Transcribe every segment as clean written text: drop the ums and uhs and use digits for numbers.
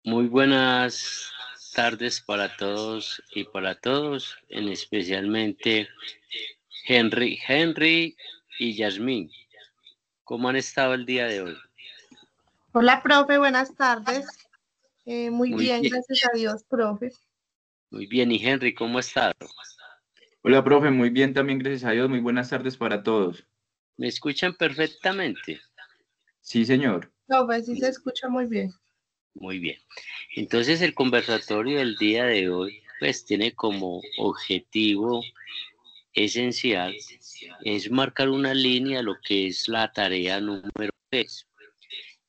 Muy buenas tardes para todos y para todos, en especialmente Henry y Yasmín. ¿Cómo han estado el día de hoy? Hola, profe, buenas tardes. Muy Muy bien, bien, gracias a Dios, profe. muy bien. ¿Y Henry, cómo ha estado? Hola, profe, muy bien también, gracias a Dios. Muy buenas tardes para todos. ¿Me escuchan perfectamente? Sí, señor. Profe, sí se escucha muy bien. Muy bien. Entonces el conversatorio del día de hoy pues tiene como objetivo esencial es marcar una línea a lo que es la tarea número 3.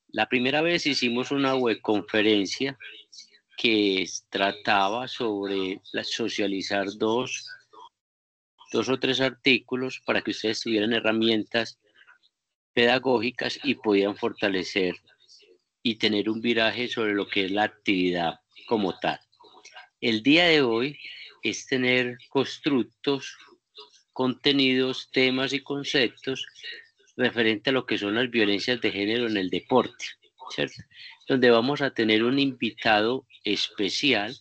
La primera vez hicimos una webconferencia que trataba sobre socializar dos o tres artículos para que ustedes tuvieran herramientas pedagógicas y podían fortalecer y tener un viraje sobre lo que es la actividad como tal. El día de hoy es tener constructos, contenidos, temas y conceptos referente a lo que son las violencias de género en el deporte, ¿cierto? Donde vamos a tener un invitado especial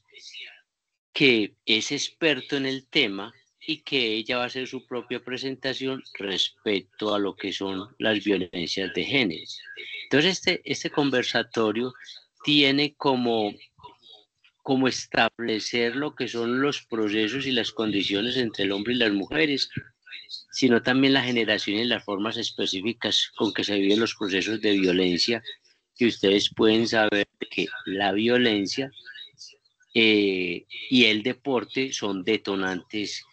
que es experto en el tema y que ella va a hacer su propia presentación respecto a lo que son las violencias de género. Entonces, este conversatorio tiene como establecer lo que son los procesos y las condiciones entre el hombre y las mujeres, sino también la generación y las formas específicas con que se viven los procesos de violencia, que ustedes pueden saber que la violencia y el deporte son detonantes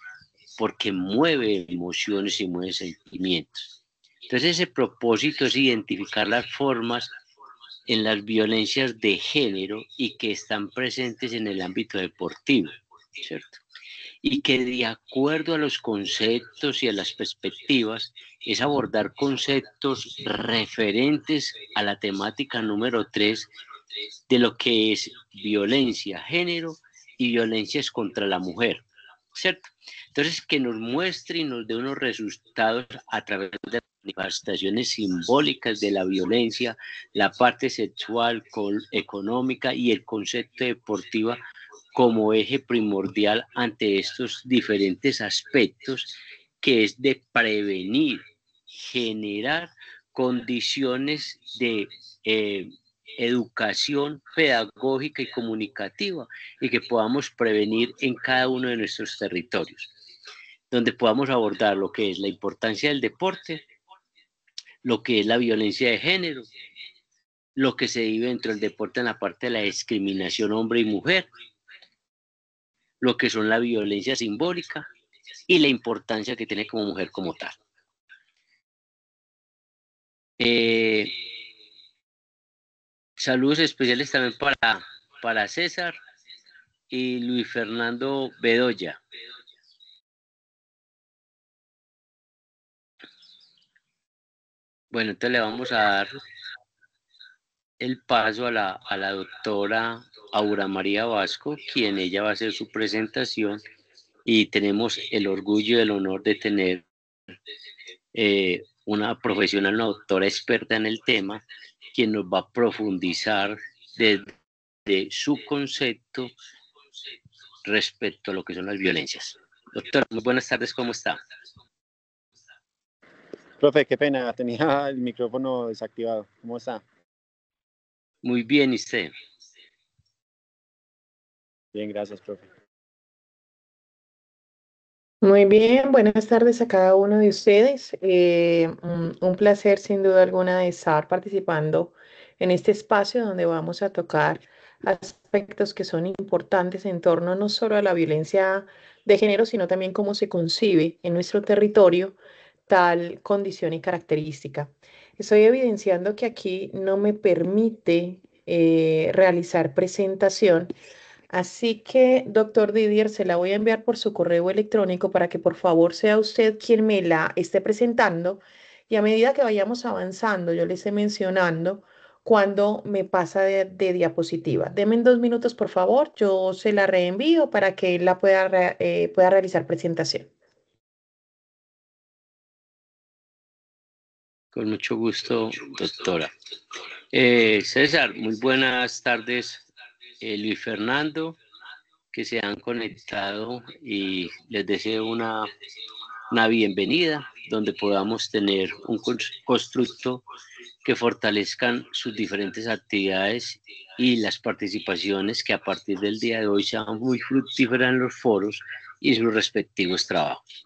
porque mueve emociones y mueve sentimientos. Entonces ese propósito es identificar las formas en las violencias de género y que están presentes en el ámbito deportivo, ¿cierto? Y que de acuerdo a los conceptos y a las perspectivas es abordar conceptos referentes a la temática número 3 de lo que es violencia, género y violencias contra la mujer, ¿cierto? Entonces, que nos muestre y nos dé unos resultados a través de manifestaciones simbólicas de la violencia, la parte sexual, económica y el concepto deportiva como eje primordial ante estos diferentes aspectos, que es de prevenir, generar condiciones de educación pedagógica y comunicativa y que podamos prevenir en cada uno de nuestros territorios, donde podamos abordar lo que es la importancia del deporte, lo que es la violencia de género, lo que se vive dentro del deporte en la parte de la discriminación hombre y mujer, lo que son la violencia simbólica y la importancia que tiene como mujer como tal. Saludos especiales también para César y Luis Fernando Bedoya. Bueno, entonces le vamos a dar el paso a la doctora Aura María Vasco, quien ella va a hacer su presentación, y tenemos el orgullo y el honor de tener una profesional, una doctora experta en el tema, quien nos va a profundizar desde su concepto respecto a lo que son las violencias. Doctora, muy buenas tardes, ¿cómo está? Profe, qué pena, tenía el micrófono desactivado. ¿Cómo está? Muy bien, ¿y usted? Bien, gracias, profe. Muy bien, buenas tardes a cada uno de ustedes. Un placer sin duda alguna de estar participando en este espacio donde vamos a tocar aspectos que son importantes en torno no solo a la violencia de género, sino también cómo se concibe en nuestro territorio tal condición y característica. Estoy evidenciando que aquí no me permite realizar presentación. Así que, doctor Didier, se la voy a enviar por su correo electrónico para que por favor sea usted quien me la esté presentando y a medida que vayamos avanzando, yo le esté mencionando cuando me pasa de diapositiva. Deme en 2 minutos, por favor, yo se la reenvío para que él la pueda realizar presentación. Con mucho gusto, doctora. César, muy buenas tardes Luis Fernando, que se han conectado, y les deseo una bienvenida, donde podamos tener un constructo que fortalezcan sus diferentes actividades y las participaciones que a partir del día de hoy sean muy fructíferas en los foros y sus respectivos trabajos.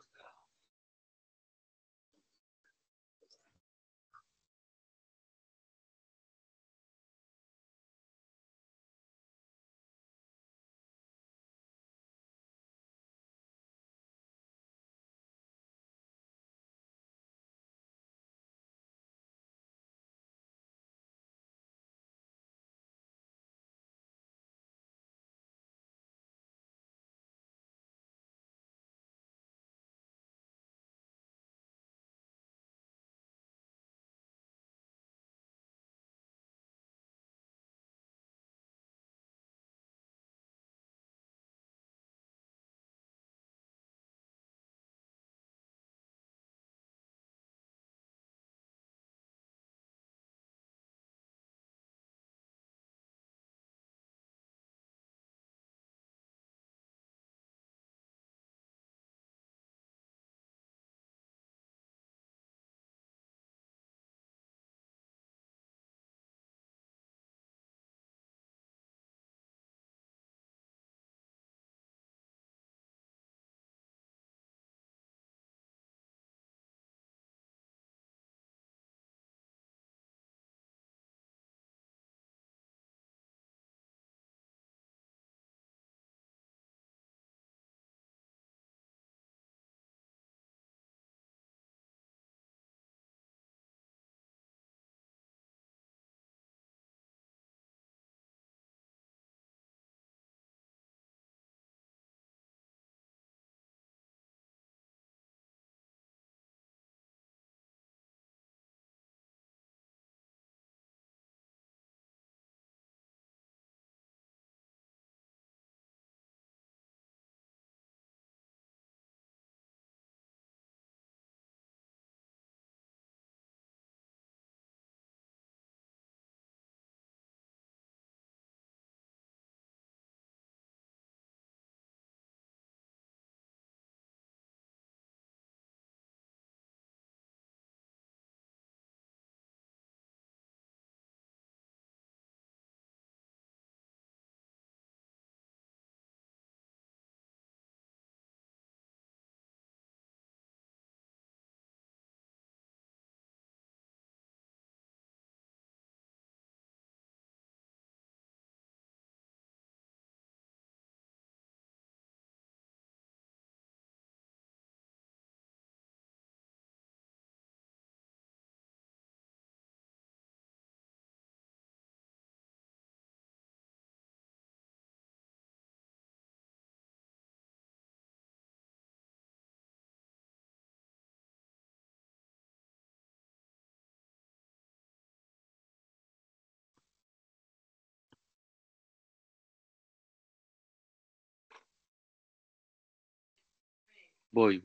Voy.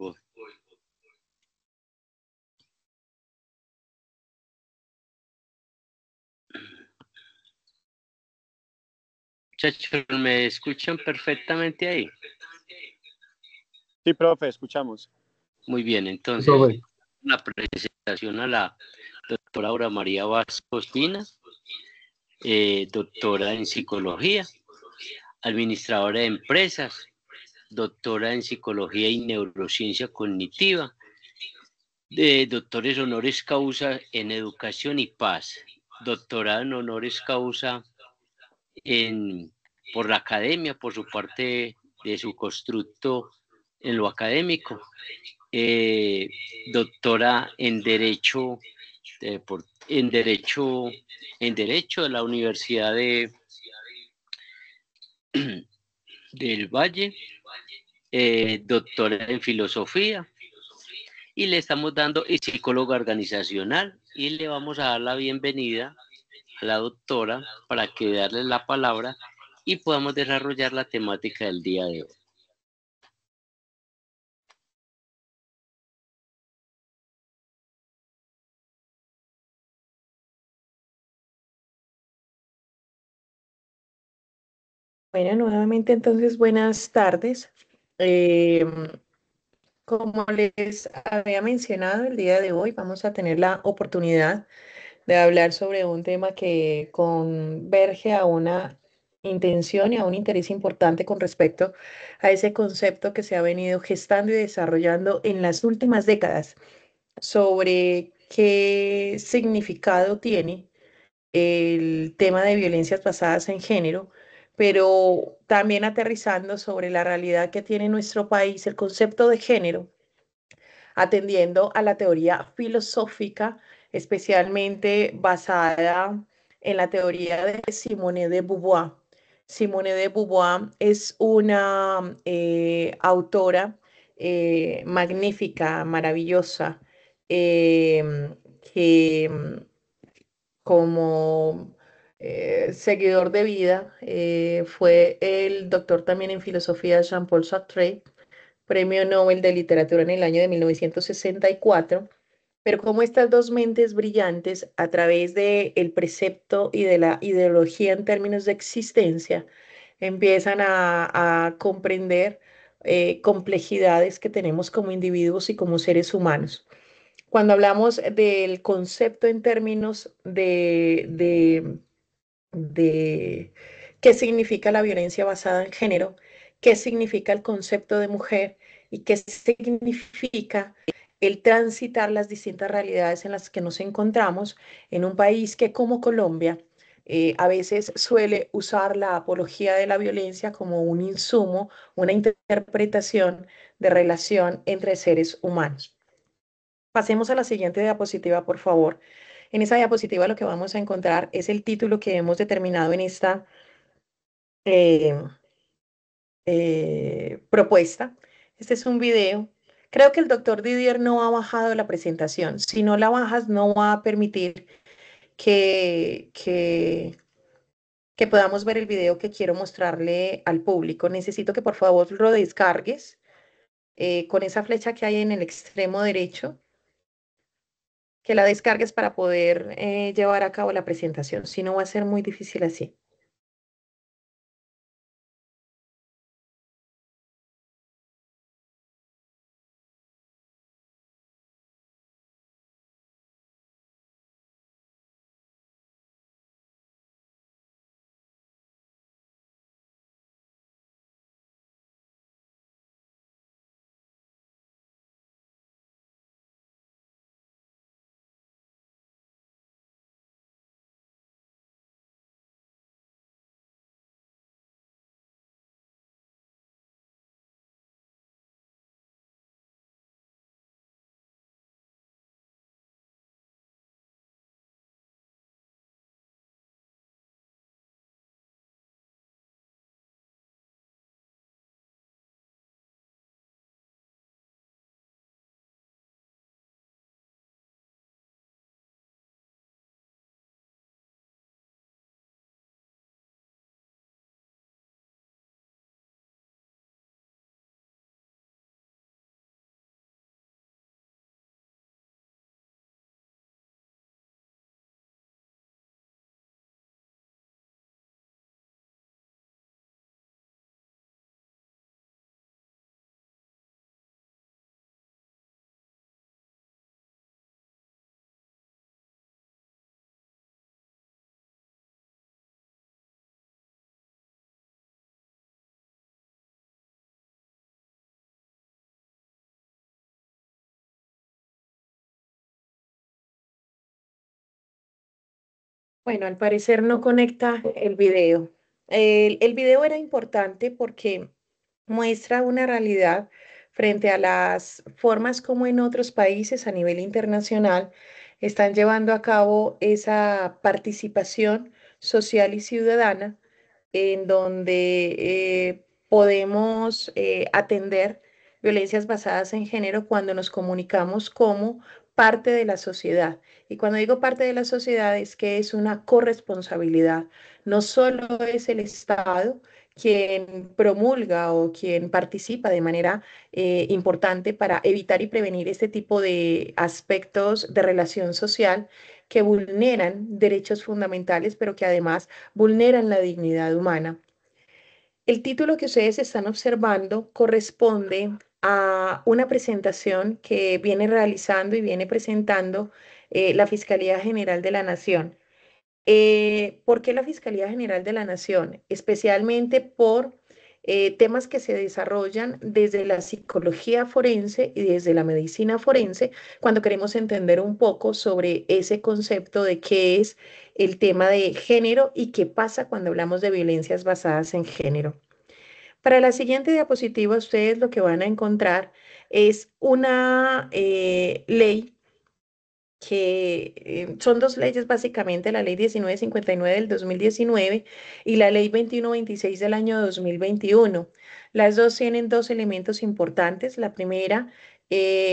Muchachos, ¿me escuchan perfectamente ahí? Sí, profe, escuchamos. Muy bien, entonces, una presentación a la doctora Aura María Vasco Espina, doctora en psicología, administradora de empresas, doctora en psicología y neurociencia cognitiva, doctores honoris causa en educación y paz, doctorado en honoris causa por la academia, por su parte de su constructo en lo académico, doctora en Derecho, en Derecho de la Universidad del Valle, doctora en Filosofía, y le estamos dando, y psicóloga organizacional, y le vamos a dar la bienvenida a la doctora para que darle la palabra y podamos desarrollar la temática del día de hoy. Bueno, nuevamente entonces buenas tardes. Em, Como les había mencionado, el día de hoy vamos a tener la oportunidad de hablar sobre un tema que converge a una intención y a un interés importante con respecto a ese concepto que se ha venido gestando y desarrollando en las últimas décadas sobre qué significado tiene el tema de violencias basadas en género, pero también aterrizando sobre la realidad que tiene nuestro país el concepto de género, atendiendo a la teoría filosófica, especialmente basada en la teoría de Simone de Beauvoir. Simone de Beauvoir es una autora magnífica, maravillosa, que como seguidor de vida fue el doctor también en filosofía Jean-Paul Sartre, Premio Nobel de Literatura en el año de 1964, pero como estas dos mentes brillantes, a través del precepto y de la ideología en términos de existencia, empiezan a comprender complejidades que tenemos como individuos y como seres humanos. Cuando hablamos del concepto en términos de qué significa la violencia basada en género, qué significa el concepto de mujer y qué significa el transitar las distintas realidades en las que nos encontramos en un país que como Colombia a veces suele usar la apología de la violencia como un insumo, una interpretación de relación entre seres humanos. Pasemos a la siguiente diapositiva, por favor. En esa diapositiva lo que vamos a encontrar es el título que hemos determinado en esta eh, propuesta. Este es un video. Creo que el doctor Didier no ha bajado la presentación. Si no la bajas, no va a permitir que, que, que podamos ver el video que quiero mostrarle al público. Necesito que por favor lo descargues con esa flecha que hay en el extremo derecho, que la descargues para poder llevar a cabo la presentación. Si no, va a ser muy difícil así. Bueno, al parecer no conecta el video. El video era importante porque muestra una realidad frente a las formas como en otros países a nivel internacional están llevando a cabo esa participación social y ciudadana en donde podemos atender violencias basadas en género cuando nos comunicamos como parte de la sociedad. Y cuando digo parte de la sociedad es que es una corresponsabilidad. No solo es el Estado quien promulga o quien participa de manera importante para evitar y prevenir este tipo de aspectos de relación social que vulneran derechos fundamentales, pero que además vulneran la dignidad humana. El título que ustedes están observando corresponde a una presentación que viene realizando y viene presentando la Fiscalía General de la Nación. ¿Por qué la Fiscalía General de la Nación? Especialmente por temas que se desarrollan desde la psicología forense y desde la medicina forense, cuando queremos entender un poco sobre ese concepto de qué es el tema de género y qué pasa cuando hablamos de violencias basadas en género. Para la siguiente diapositiva, ustedes lo que van a encontrar es una ley que son dos leyes básicamente, la ley 1959 del 2019 y la ley 2126 del año 2021. Las dos tienen dos elementos importantes. La primera,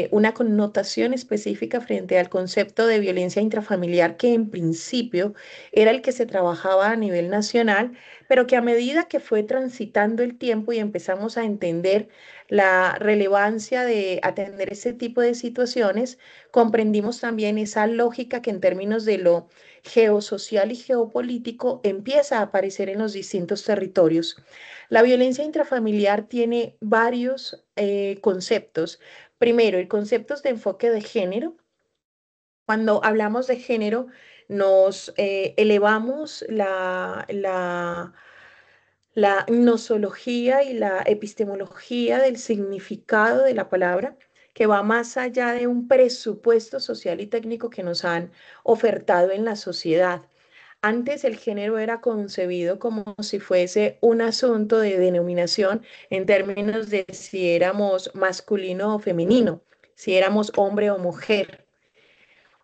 una connotación específica frente al concepto de violencia intrafamiliar, que en principio era el que se trabajaba a nivel nacional, pero que a medida que fue transitando el tiempo y empezamos a entender la relevancia de atender ese tipo de situaciones, comprendimos también esa lógica que en términos de lo geosocial y geopolítico empieza a aparecer en los distintos territorios. La violencia intrafamiliar tiene varios conceptos. Primero, el concepto de enfoque de género. Cuando hablamos de género, nos elevamos la nosología y la epistemología del significado de la palabra, que va más allá de un presupuesto social y técnico que nos han ofertado en la sociedad. Antes el género era concebido como si fuese un asunto de denominación en términos de si éramos masculino o femenino, si éramos hombre o mujer.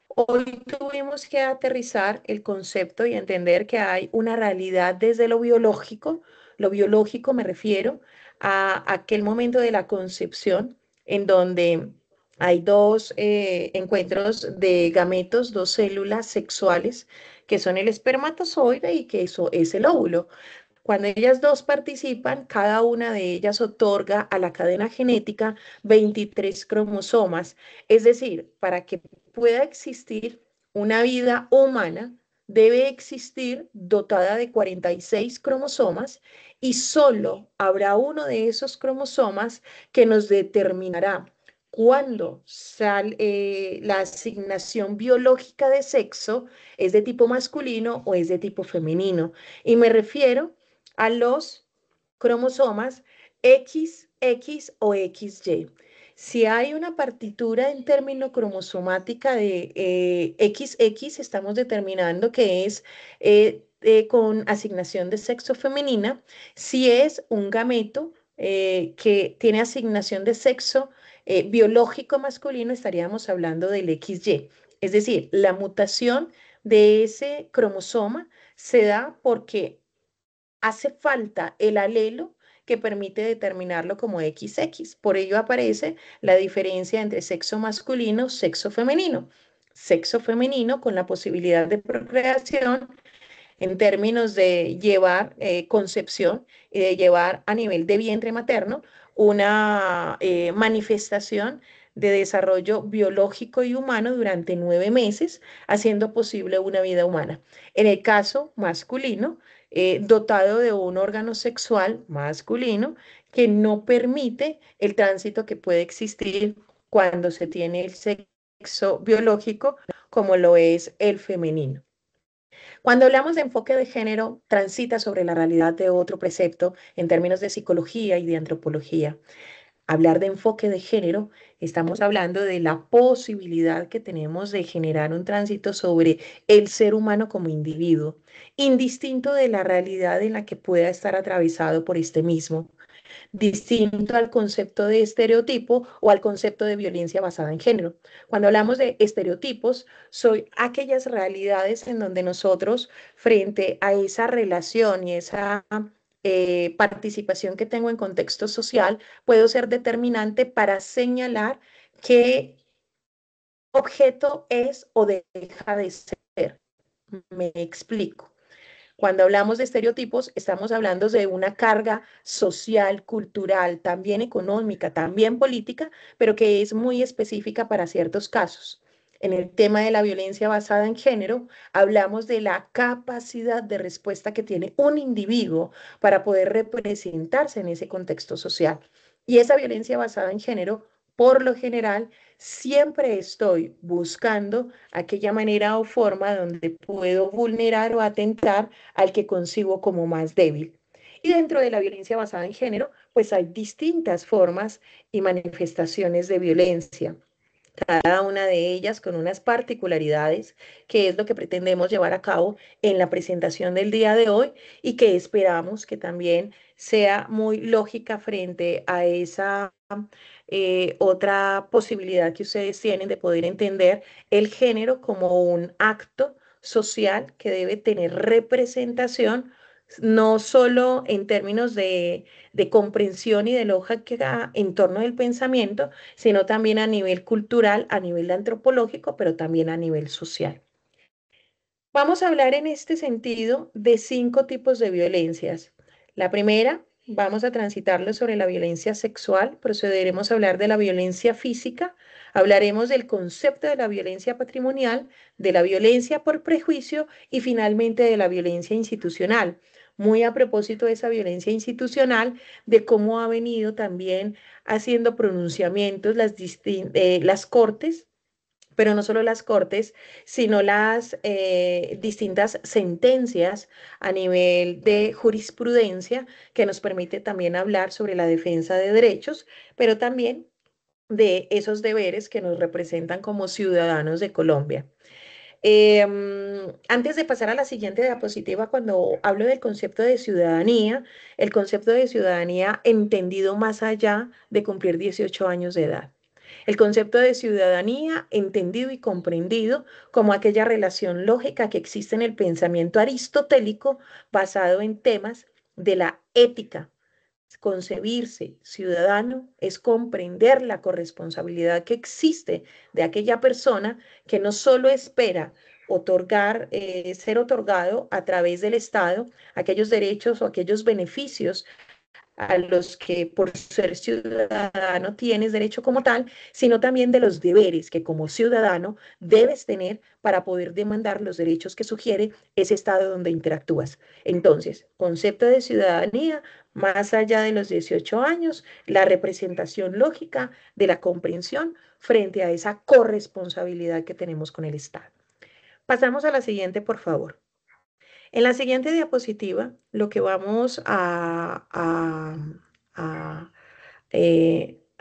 Hoy tuvimos que aterrizar el concepto y entender que hay una realidad desde lo biológico me refiero a aquel momento de la concepción en donde hay dos encuentros de gametos, dos células sexuales, que son el espermatozoide y que eso es el óvulo. Cuando ellas dos participan, cada una de ellas otorga a la cadena genética 23 cromosomas. Es decir, para que pueda existir una vida humana, debe existir dotada de 46 cromosomas y solo habrá uno de esos cromosomas que nos determinará cuándo la asignación biológica de sexo es de tipo masculino o es de tipo femenino. Y me refiero a los cromosomas XX o XY. Si hay una partitura en términos cromosomática de XX, estamos determinando que es con asignación de sexo femenina. Si es un gameto que tiene asignación de sexo biológico masculino, estaríamos hablando del XY. Es decir, la mutación de ese cromosoma se da porque hace falta el alelo que permite determinarlo como XX. Por ello aparece la diferencia entre sexo masculino, sexo femenino con la posibilidad de procreación en términos de llevar concepción y de llevar a nivel de vientre materno una manifestación de desarrollo biológico y humano durante 9 meses, haciendo posible una vida humana. En el caso masculino, dotado de un órgano sexual masculino que no permite el tránsito que puede existir cuando se tiene el sexo biológico, como lo es el femenino. Cuando hablamos de enfoque de género, transita sobre la realidad de otro precepto en términos de psicología y de antropología. Hablar de enfoque de género, estamos hablando de la posibilidad que tenemos de generar un tránsito sobre el ser humano como individuo, indistinto de la realidad en la que pueda estar atravesado por este mismo, distinto al concepto de estereotipo o al concepto de violencia basada en género. Cuando hablamos de estereotipos, son aquellas realidades en donde nosotros, frente a esa relación y esa participación que tengo en contexto social, puedo ser determinante para señalar qué objeto es o deja de ser. Me explico. Cuando hablamos de estereotipos, estamos hablando de una carga social, cultural, también económica, también política, pero que es muy específica para ciertos casos. En el tema de la violencia basada en género, hablamos de la capacidad de respuesta que tiene un individuo para poder representarse en ese contexto social. Y esa violencia basada en género, por lo general, siempre estoy buscando aquella manera o forma donde puedo vulnerar o atentar al que concibo como más débil. Y dentro de la violencia basada en género, pues hay distintas formas y manifestaciones de violencia, cada una de ellas con unas particularidades, que es lo que pretendemos llevar a cabo en la presentación del día de hoy y que esperamos que también sea muy lógica frente a esa otra posibilidad que ustedes tienen de poder entender el género como un acto social que debe tener representación, no solo en términos de comprensión y de lógica en torno del pensamiento, sino también a nivel cultural, a nivel antropológico, pero también a nivel social. Vamos a hablar en este sentido de 5 tipos de violencias. La primera, vamos a transitarlo sobre la violencia sexual, procederemos a hablar de la violencia física, hablaremos del concepto de la violencia patrimonial, de la violencia por prejuicio y finalmente de la violencia institucional. Muy a propósito de esa violencia institucional, de cómo ha venido también haciendo pronunciamientos las cortes, pero no solo las cortes, sino las distintas sentencias a nivel de jurisprudencia que nos permite también hablar sobre la defensa de derechos, pero también de esos deberes que nos representan como ciudadanos de Colombia. Antes de pasar a la siguiente diapositiva, cuando hablo del concepto de ciudadanía, el concepto de ciudadanía entendido más allá de cumplir 18 años de edad. El concepto de ciudadanía entendido y comprendido como aquella relación lógica que existe en el pensamiento aristotélico basado en temas de la ética. Concebirse ciudadano es comprender la corresponsabilidad que existe de aquella persona que no solo espera ser otorgado a través del Estado aquellos derechos o aquellos beneficios a los que por ser ciudadano tienes derecho como tal, sino también de los deberes que como ciudadano debes tener para poder demandar los derechos que sugiere ese estado donde interactúas. Entonces, concepto de ciudadanía, más allá de los 18 años, la representación lógica de la comprensión frente a esa corresponsabilidad que tenemos con el Estado. Pasamos a la siguiente, por favor. En la siguiente diapositiva, lo que vamos a, a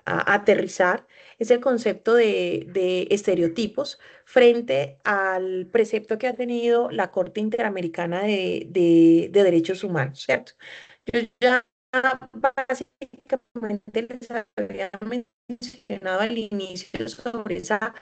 aterrizar es el concepto de estereotipos frente al precepto que ha tenido la Corte Interamericana de Derechos Humanos, ¿cierto? Yo ya básicamente les había mencionado al inicio sobre esa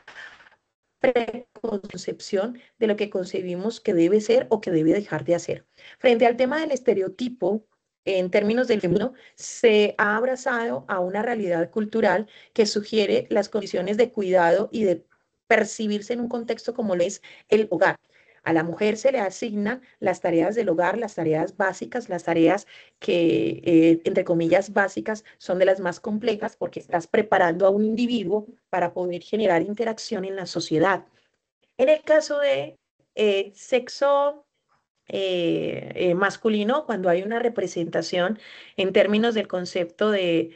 preconcepción de lo que concebimos que debe ser o que debe dejar de hacer. Frente al tema del estereotipo, en términos del fémino, se ha abrazado a una realidad cultural que sugiere las condiciones de cuidado y de percibirse en un contexto como lo es el hogar. A la mujer se le asignan las tareas del hogar, las tareas básicas, las tareas que, entre comillas, básicas, son de las más complejas porque estás preparando a un individuo para poder generar interacción en la sociedad. En el caso de sexo masculino, cuando hay una representación en términos del concepto de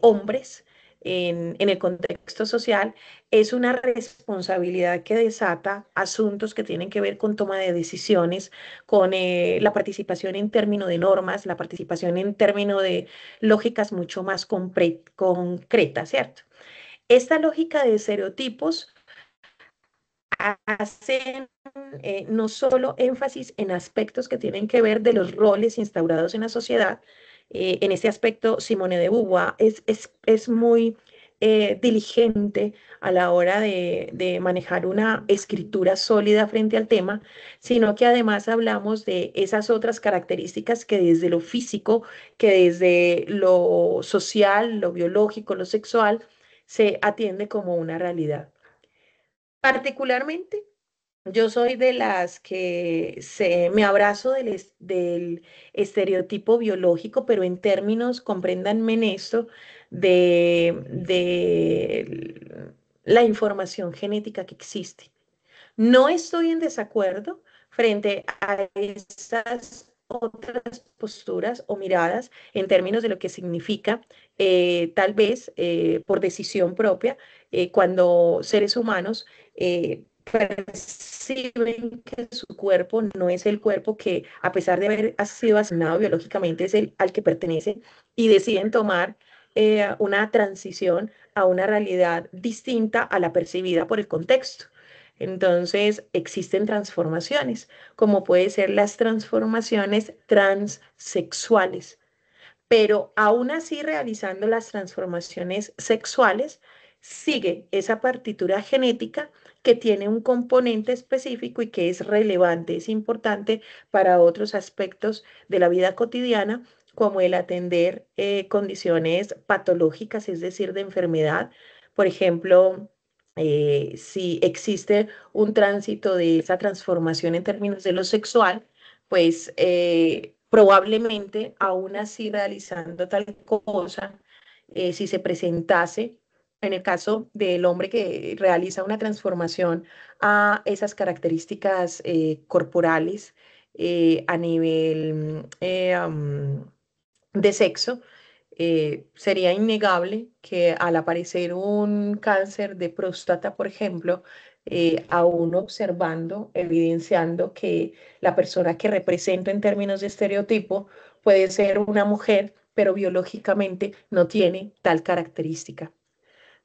hombres en el contexto social, es una responsabilidad que desata asuntos que tienen que ver con toma de decisiones, con la participación en términos de normas, la participación en términos de lógicas mucho más concretas, ¿cierto? Esta lógica de estereotipos hacen no solo énfasis en aspectos que tienen que ver de los roles instaurados en la sociedad. En este aspecto, Simone de Beauvoir es muy diligente a la hora de manejar una escritura sólida frente al tema, sino que además hablamos de esas otras características que desde lo físico, que desde lo social, lo biológico, lo sexual, se atiende como una realidad. Particularmente, yo soy de las que me abrazo del estereotipo biológico, pero en términos, compréndanme en esto, la información genética que existe. No estoy en desacuerdo frente a esas otras posturas o miradas en términos de lo que significa, tal vez por decisión propia, cuando seres humanos perciben que su cuerpo no es el cuerpo que, a pesar de haber sido asignado biológicamente, es el al que pertenece, y deciden tomar una transición a una realidad distinta a la percibida por el contexto. Entonces, existen transformaciones, como puede ser las transformaciones transsexuales, pero aún así realizando las transformaciones sexuales, sigue esa partitura genética que tiene un componente específico y que es relevante, es importante para otros aspectos de la vida cotidiana, como el atender condiciones patológicas, es decir, de enfermedad. Por ejemplo, si existe un tránsito de esa transformación en términos de lo sexual, pues probablemente aún así realizando tal cosa, si se presentase, en el caso del hombre que realiza una transformación a esas características corporales a nivel de sexo, sería innegable que al aparecer un cáncer de próstata, por ejemplo, aún observando, evidenciando que la persona que representa en términos de estereotipo puede ser una mujer, pero biológicamente no tiene tal característica.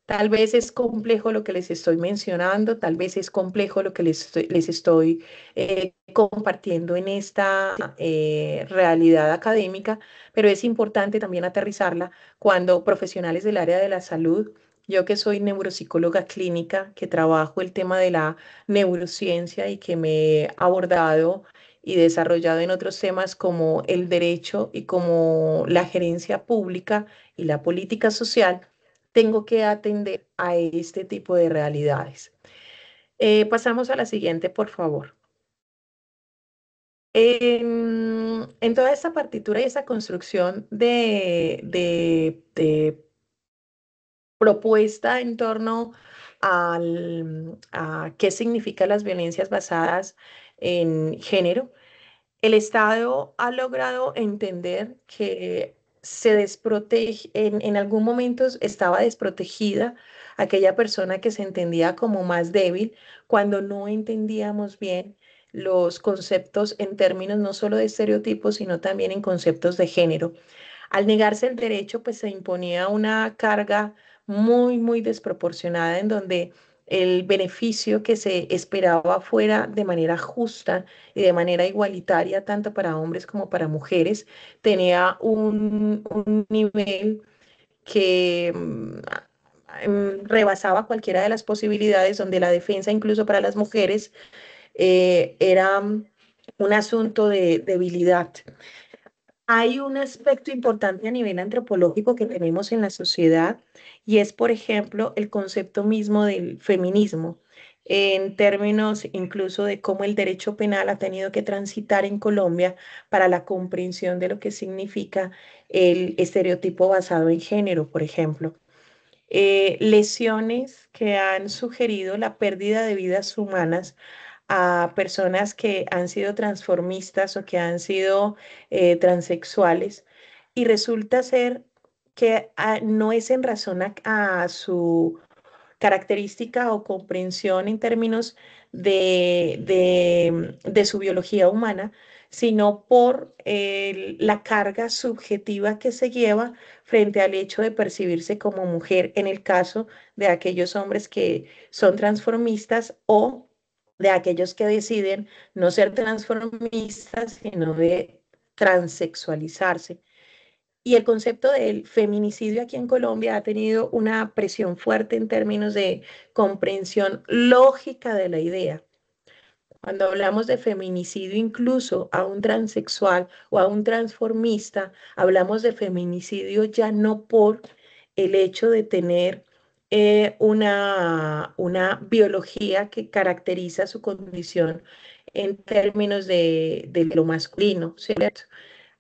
Tal vez es complejo lo que les estoy mencionando, tal vez es complejo lo que les estoy compartiendo en esta realidad académica, pero es importante también aterrizarla cuando profesionales del área de la salud, yo que soy neuropsicóloga clínica, que trabajo el tema de la neurociencia y que me he abordado y desarrollado en otros temas como el derecho y como la gerencia pública y la política social, tengo que atender a este tipo de realidades. Pasamos a la siguiente, por favor. En toda esta partitura y esta construcción de propuesta en torno a qué significan las violencias basadas en género, el Estado ha logrado entender que se desprotege, en algún momento estaba desprotegida aquella persona que se entendía como más débil cuando no entendíamos bien los conceptos en términos no solo de estereotipos, sino también en conceptos de género. Al negarse el derecho, pues se imponía una carga muy desproporcionada en donde el beneficio que se esperaba fuera de manera justa y de manera igualitaria, tanto para hombres como para mujeres, tenía un nivel que rebasaba cualquiera de las posibilidades, donde la defensa incluso para las mujeres era un asunto de debilidad. Hay un aspecto importante a nivel antropológico que tenemos en la sociedad y es, por ejemplo, el concepto mismo del feminismo, en términos incluso de cómo el derecho penal ha tenido que transitar en Colombia para la comprensión de lo que significa el estereotipo basado en género, por ejemplo. Lesiones que han sugerido la pérdida de vidas humanas a personas que han sido transformistas o que han sido transexuales, y resulta ser que no es en razón a su característica o comprensión en términos de su biología humana, sino por la carga subjetiva que se lleva frente al hecho de percibirse como mujer en el caso de aquellos hombres que son transformistas o de aquellos que deciden no ser transformistas, sino de transexualizarse. Y el concepto del feminicidio aquí en Colombia ha tenido una presión fuerte en términos de comprensión lógica de la idea. Cuando hablamos de feminicidio incluso a un transexual o a un transformista, hablamos de feminicidio ya no por el hecho de tener una biología que caracteriza su condición en términos de lo masculino, ¿cierto?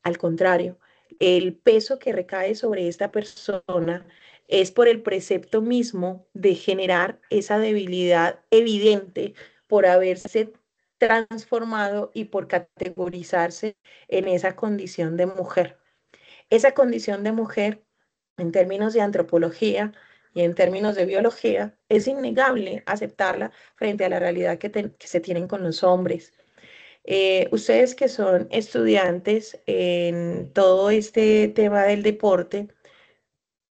Al contrario, el peso que recae sobre esta persona es por el precepto mismo de generar esa debilidad evidente por haberse transformado y por categorizarse en esa condición de mujer. Esa condición de mujer, en términos de antropología y en términos de biología, es innegable aceptarla frente a la realidad que se tienen con los hombres. Ustedes que son estudiantes en todo este tema del deporte,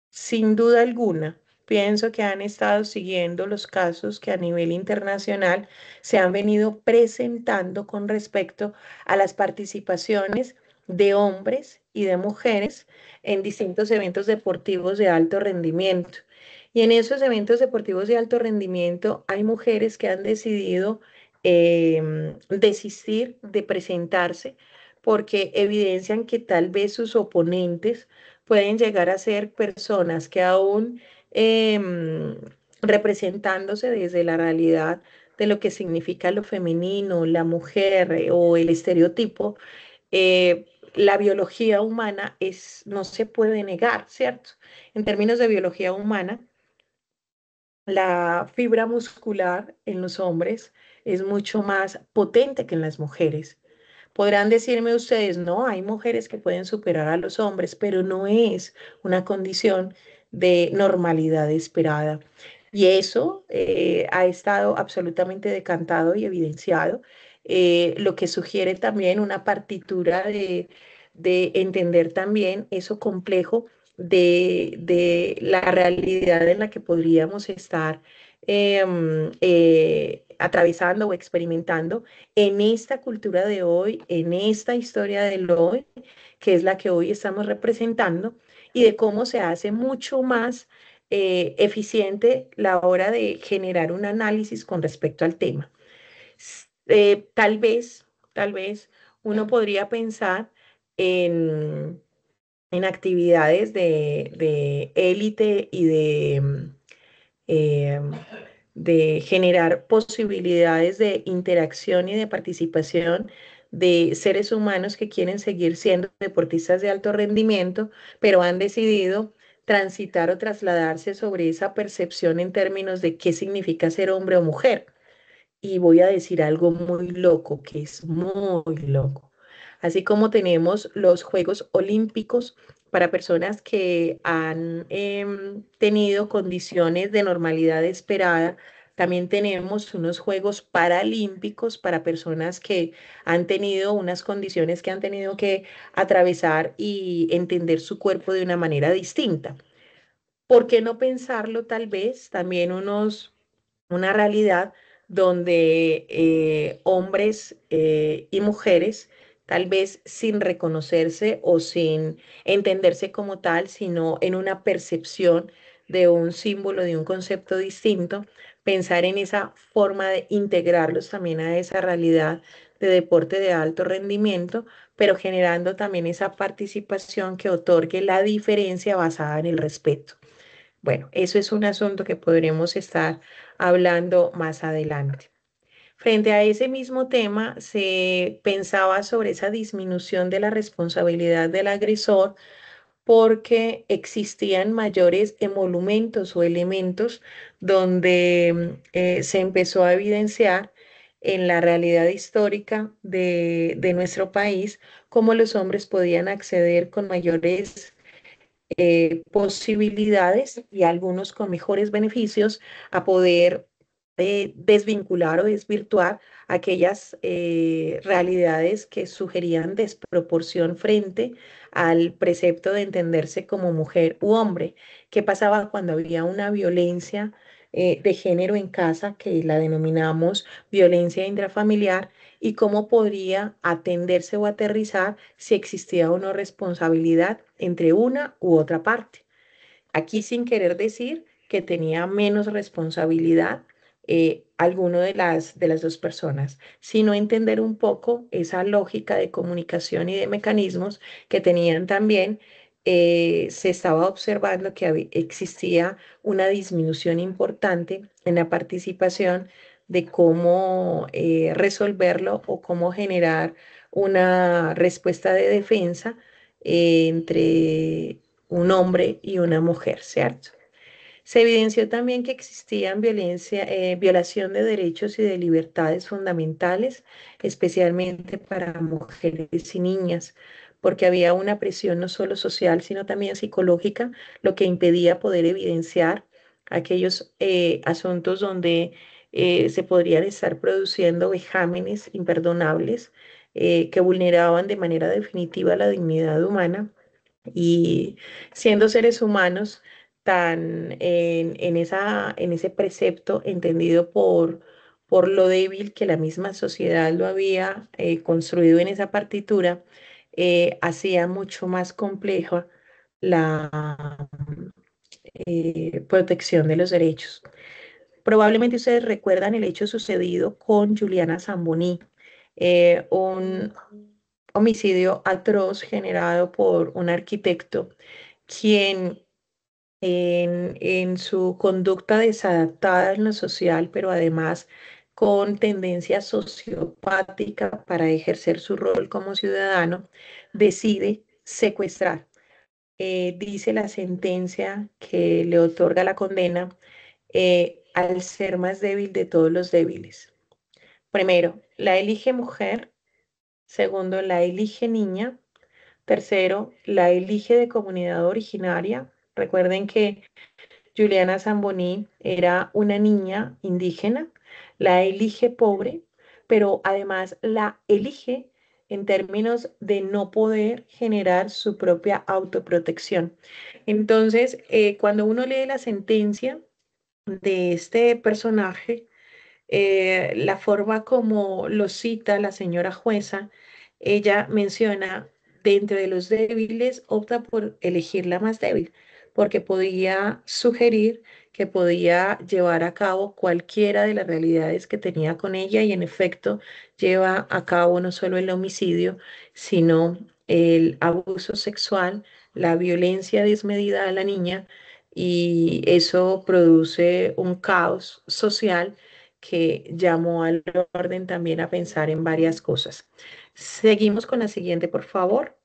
sin duda alguna, pienso que han estado siguiendo los casos que a nivel internacional se han venido presentando con respecto a las participaciones de hombres y de mujeres en distintos eventos deportivos de alto rendimiento. Y en esos eventos deportivos de alto rendimiento hay mujeres que han decidido desistir de presentarse porque evidencian que tal vez sus oponentes pueden llegar a ser personas que aún representándose desde la realidad de lo que significa lo femenino, la mujer o el estereotipo, la biología humana no se puede negar, ¿cierto? En términos de biología humana, la fibra muscular en los hombres es mucho más potente que en las mujeres. Podrán decirme ustedes, no, hay mujeres que pueden superar a los hombres, pero no es una condición de normalidad esperada. Y eso ha estado absolutamente decantado y evidenciado, lo que sugiere también una partitura de entender también eso complejo de la realidad en la que podríamos estar atravesando o experimentando en esta cultura de hoy, en esta historia del hoy, que es la que hoy estamos representando, y de cómo se hace mucho más eficiente la hora de generar un análisis con respecto al tema. Tal vez uno podría pensar en, en actividades de élite y eh, de generar posibilidades de interacción y de participación de seres humanos que quieren seguir siendo deportistas de alto rendimiento, pero han decidido transitar o trasladarse sobre esa percepción en términos de qué significa ser hombre o mujer. Y voy a decir algo muy loco, que es muy loco. Así como tenemos los Juegos Olímpicos para personas que han tenido condiciones de normalidad esperada, también tenemos unos Juegos Paralímpicos para personas que han tenido unas condiciones que han tenido que atravesar y entender su cuerpo de una manera distinta. ¿Por qué no pensarlo tal vez también una realidad donde hombres y mujeres, tal vez sin reconocerse o sin entenderse como tal, sino en una percepción de un símbolo, de un concepto distinto, pensar en esa forma de integrarlos también a esa realidad de deporte de alto rendimiento, pero generando también esa participación que otorgue la diferencia basada en el respeto. Bueno, eso es un asunto que podremos estar hablando más adelante. Frente a ese mismo tema, se pensaba sobre esa disminución de la responsabilidad del agresor porque existían mayores emolumentos o elementos donde se empezó a evidenciar en la realidad histórica de nuestro país cómo los hombres podían acceder con mayores posibilidades y algunos con mejores beneficios a poder desvincular o desvirtuar aquellas realidades que sugerían desproporción frente al precepto de entenderse como mujer u hombre. ¿Qué pasaba cuando había una violencia de género en casa, que la denominamos violencia intrafamiliar, y cómo podría atenderse o aterrizar si existía o no responsabilidad entre una u otra parte? Aquí sin querer decir que tenía menos responsabilidad alguno de las dos personas, sino entender un poco esa lógica de comunicación y de mecanismos que tenían también. Se estaba observando que existía una disminución importante en la participación de cómo resolverlo o cómo generar una respuesta de defensa entre un hombre y una mujer, ¿cierto? Se evidenció también que existían violación de derechos y de libertades fundamentales, especialmente para mujeres y niñas, porque había una presión no solo social, sino también psicológica, lo que impedía poder evidenciar aquellos asuntos donde se podrían estar produciendo vejámenes imperdonables que vulneraban de manera definitiva la dignidad humana y siendo seres humanos tan en ese precepto entendido por lo débil que la misma sociedad lo había construido en esa partitura, hacía mucho más compleja la protección de los derechos. Probablemente ustedes recuerdan el hecho sucedido con Juliana Zamboni, un homicidio atroz generado por un arquitecto quien en su conducta desadaptada en lo social, pero además con tendencia sociopática para ejercer su rol como ciudadano, decide secuestrar. Dice la sentencia que le otorga la condena al ser más débil de todos los débiles. Primero, la elige mujer. Segundo, la elige niña. Tercero, la elige de comunidad originaria. Recuerden que Juliana Zamboni era una niña indígena, la elige pobre, pero además la elige en términos de no poder generar su propia autoprotección. Entonces, cuando uno lee la sentencia de este personaje, la forma como lo cita la señora jueza, ella menciona, dentro de los débiles, opta por elegir la más débil, porque podía sugerir que podía llevar a cabo cualquiera de las realidades que tenía con ella y en efecto lleva a cabo no solo el homicidio, sino el abuso sexual, la violencia desmedida a la niña y eso produce un caos social que llamó al orden también a pensar en varias cosas. Seguimos con la siguiente, por favor.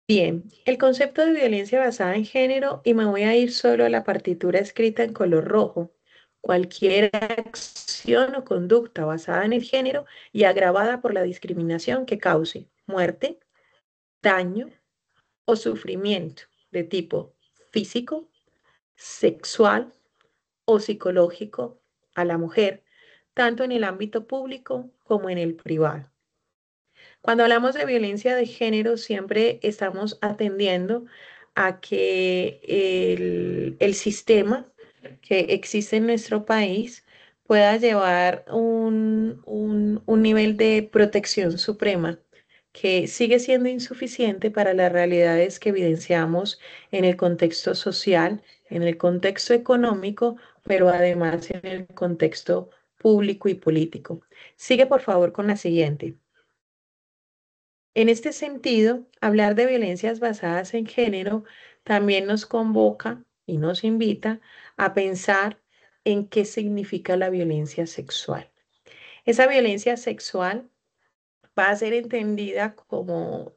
Bien, el concepto de violencia basada en género, y me voy a ir solo a la partitura escrita en color rojo. Cualquier acción o conducta basada en el género y agravada por la discriminación que cause muerte, daño o sufrimiento de tipo físico, sexual o psicológico a la mujer, tanto en el ámbito público como en el privado. Cuando hablamos de violencia de género, siempre estamos atendiendo a que el sistema que existe en nuestro país pueda llevar un nivel de protección suprema que sigue siendo insuficiente para las realidades que evidenciamos en el contexto social, en el contexto económico, pero además en el contexto público y político. Sigue por favor con la siguiente. En este sentido, hablar de violencias basadas en género también nos convoca y nos invita a pensar en qué significa la violencia sexual. Esa violencia sexual va a ser entendida como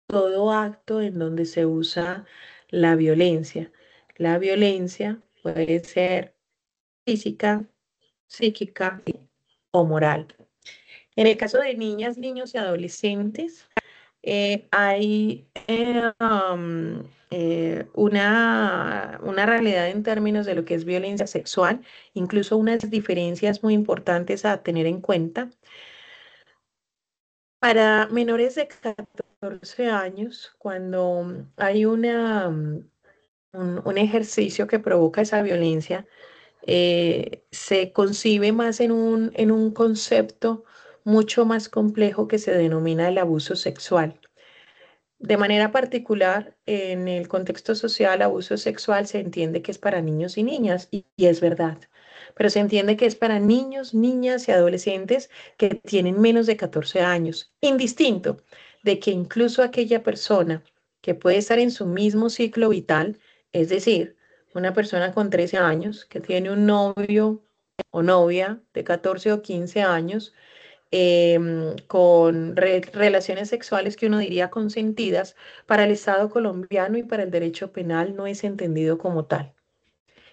todo acto en donde se usa la violencia. La violencia puede ser física, psíquica o moral. En el caso de niñas, niños y adolescentes, hay una realidad en términos de lo que es violencia sexual, incluso unas diferencias muy importantes a tener en cuenta. Para menores de 14 años, cuando hay un ejercicio que provoca esa violencia, se concibe más en un concepto mucho más complejo que se denomina el abuso sexual. De manera particular, en el contexto social, abuso sexual se entiende que es para niños y niñas, y es verdad, pero se entiende que es para niños, niñas y adolescentes que tienen menos de 14 años, indistinto de que incluso aquella persona que puede estar en su mismo ciclo vital, es decir, una persona con 13 años que tiene un novio o novia de 14 o 15 años con relaciones sexuales que uno diría consentidas, para el Estado colombiano y para el derecho penal no es entendido como tal.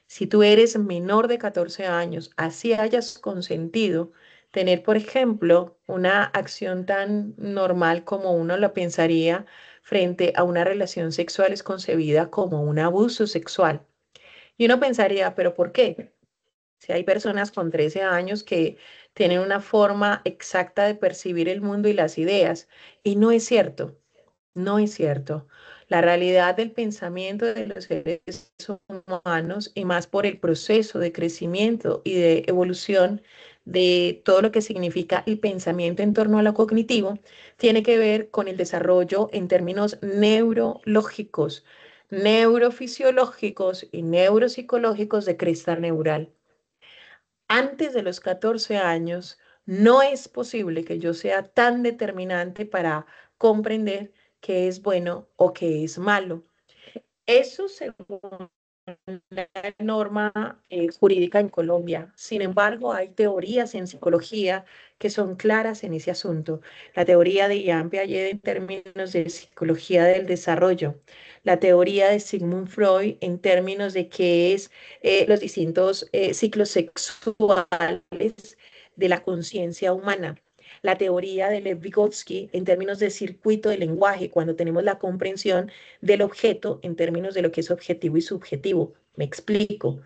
Si tú eres menor de 14 años, así hayas consentido tener, por ejemplo, una acción tan normal como uno lo pensaría frente a una relación sexual, es concebida como un abuso sexual. Y uno pensaría, ¿pero por qué? Si hay personas con 13 años que tienen una forma exacta de percibir el mundo y las ideas, y no es cierto. No es cierto. La realidad del pensamiento de los seres humanos, y más por el proceso de crecimiento y de evolución de todo lo que significa el pensamiento en torno a lo cognitivo, tiene que ver con el desarrollo en términos neurológicos, neurofisiológicos y neuropsicológicos de cresta neural. Antes de los 14 años, no es posible que yo sea tan determinante para comprender qué es bueno o qué es malo. Eso según la norma jurídica en Colombia. Sin embargo, hay teorías en psicología que son claras en ese asunto. La teoría de Jean Piaget en términos de psicología del desarrollo, la teoría de Sigmund Freud en términos de qué es los distintos ciclos sexuales de la conciencia humana. La teoría de Lev Vygotsky en términos de circuito de lenguaje, cuando tenemos la comprensión del objeto en términos de lo que es objetivo y subjetivo. Me explico.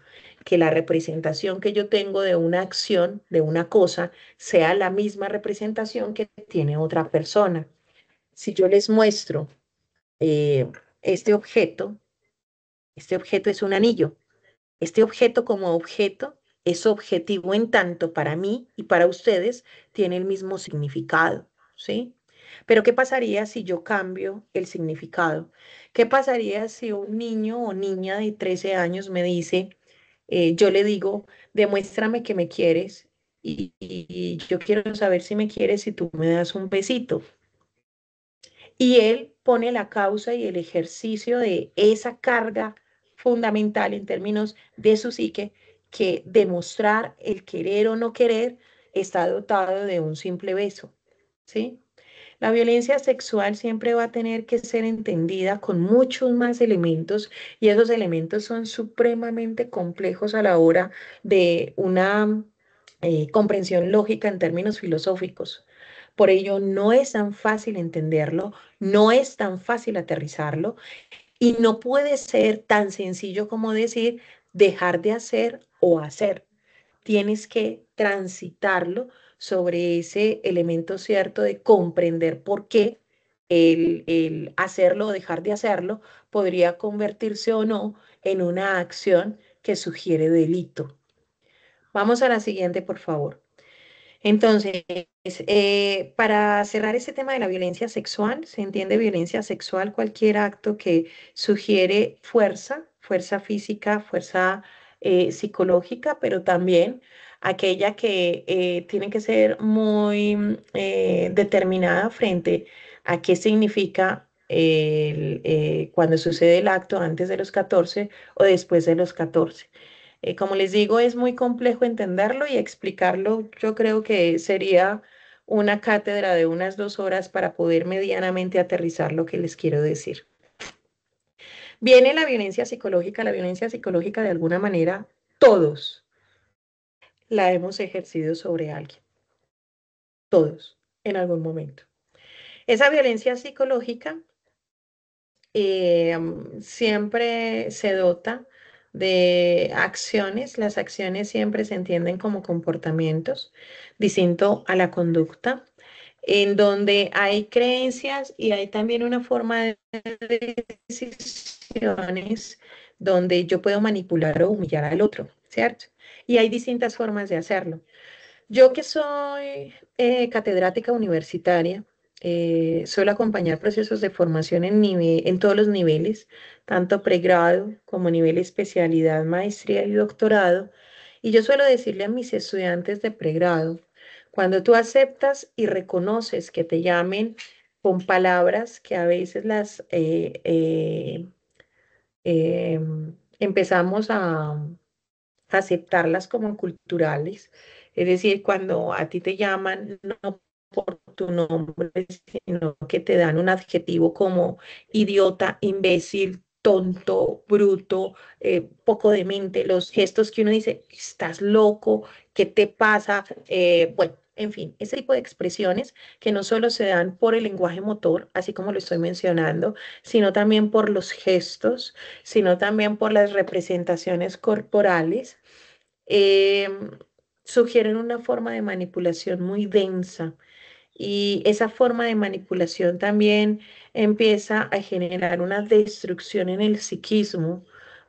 Que la representación que yo tengo de una acción, de una cosa, sea la misma representación que tiene otra persona. Si yo les muestro eh, este objeto, este objeto es un anillo. Este objeto como objeto es objetivo en tanto para mí y para ustedes tiene el mismo significado, ¿sí? Pero ¿qué pasaría si yo cambio el significado? ¿Qué pasaría si un niño o niña de 13 años me dice, yo le digo, demuéstrame que me quieres y yo quiero saber si me quieres si tú me das un besito? Y él pone la causa y el ejercicio de esa carga fundamental en términos de su psique, que demostrar el querer o no querer está dotado de un simple beso, ¿sí? La violencia sexual siempre va a tener que ser entendida con muchos más elementos, y esos elementos son supremamente complejos a la hora de una comprensión lógica en términos filosóficos. Por ello, no es tan fácil entenderlo, no es tan fácil aterrizarlo, y no puede ser tan sencillo como decir dejar de hacer o hacer. Tienes que transitarlo sobre ese elemento cierto de comprender por qué el hacerlo o dejar de hacerlo podría convertirse o no en una acción que sugiere delito. Vamos a la siguiente, por favor. Entonces, para cerrar este tema de la violencia sexual, se entiende violencia sexual cualquier acto que sugiere fuerza, fuerza física, fuerza psicológica, pero también aquella que tiene que ser muy determinada frente a qué significa cuando sucede el acto antes de los 14 o después de los 14. Como les digo, es muy complejo entenderlo y explicarlo. Yo creo que sería una cátedra de unas 2 horas para poder medianamente aterrizar lo que les quiero decir. Viene la violencia psicológica. La violencia psicológica, de alguna manera, todos la hemos ejercido sobre alguien. Todos, en algún momento. Esa violencia psicológica siempre se dota de acciones. Las acciones siempre se entienden como comportamientos, distinto a la conducta, en donde hay creencias y hay también una forma de decisiones donde yo puedo manipular o humillar al otro, ¿cierto? Y hay distintas formas de hacerlo. Yo que soy catedrática universitaria, suelo acompañar procesos de formación en todos los niveles, tanto pregrado como nivel especialidad, maestría y doctorado. Y yo suelo decirle a mis estudiantes de pregrado, cuando tú aceptas y reconoces que te llamen con palabras que a veces las empezamos aceptarlas como culturales. Es decir, cuando a ti te llaman no por tu nombre, sino que te dan un adjetivo como idiota, imbécil, tonto, bruto, poco demente, los gestos que uno dice, estás loco, ¿qué te pasa? Bueno, en fin, ese tipo de expresiones que no solo se dan por el lenguaje motor, así como lo estoy mencionando, sino también por los gestos, sino también por las representaciones corporales, eh, sugieren una forma de manipulación muy densa, y esa forma de manipulación también empieza a generar una destrucción en el psiquismo,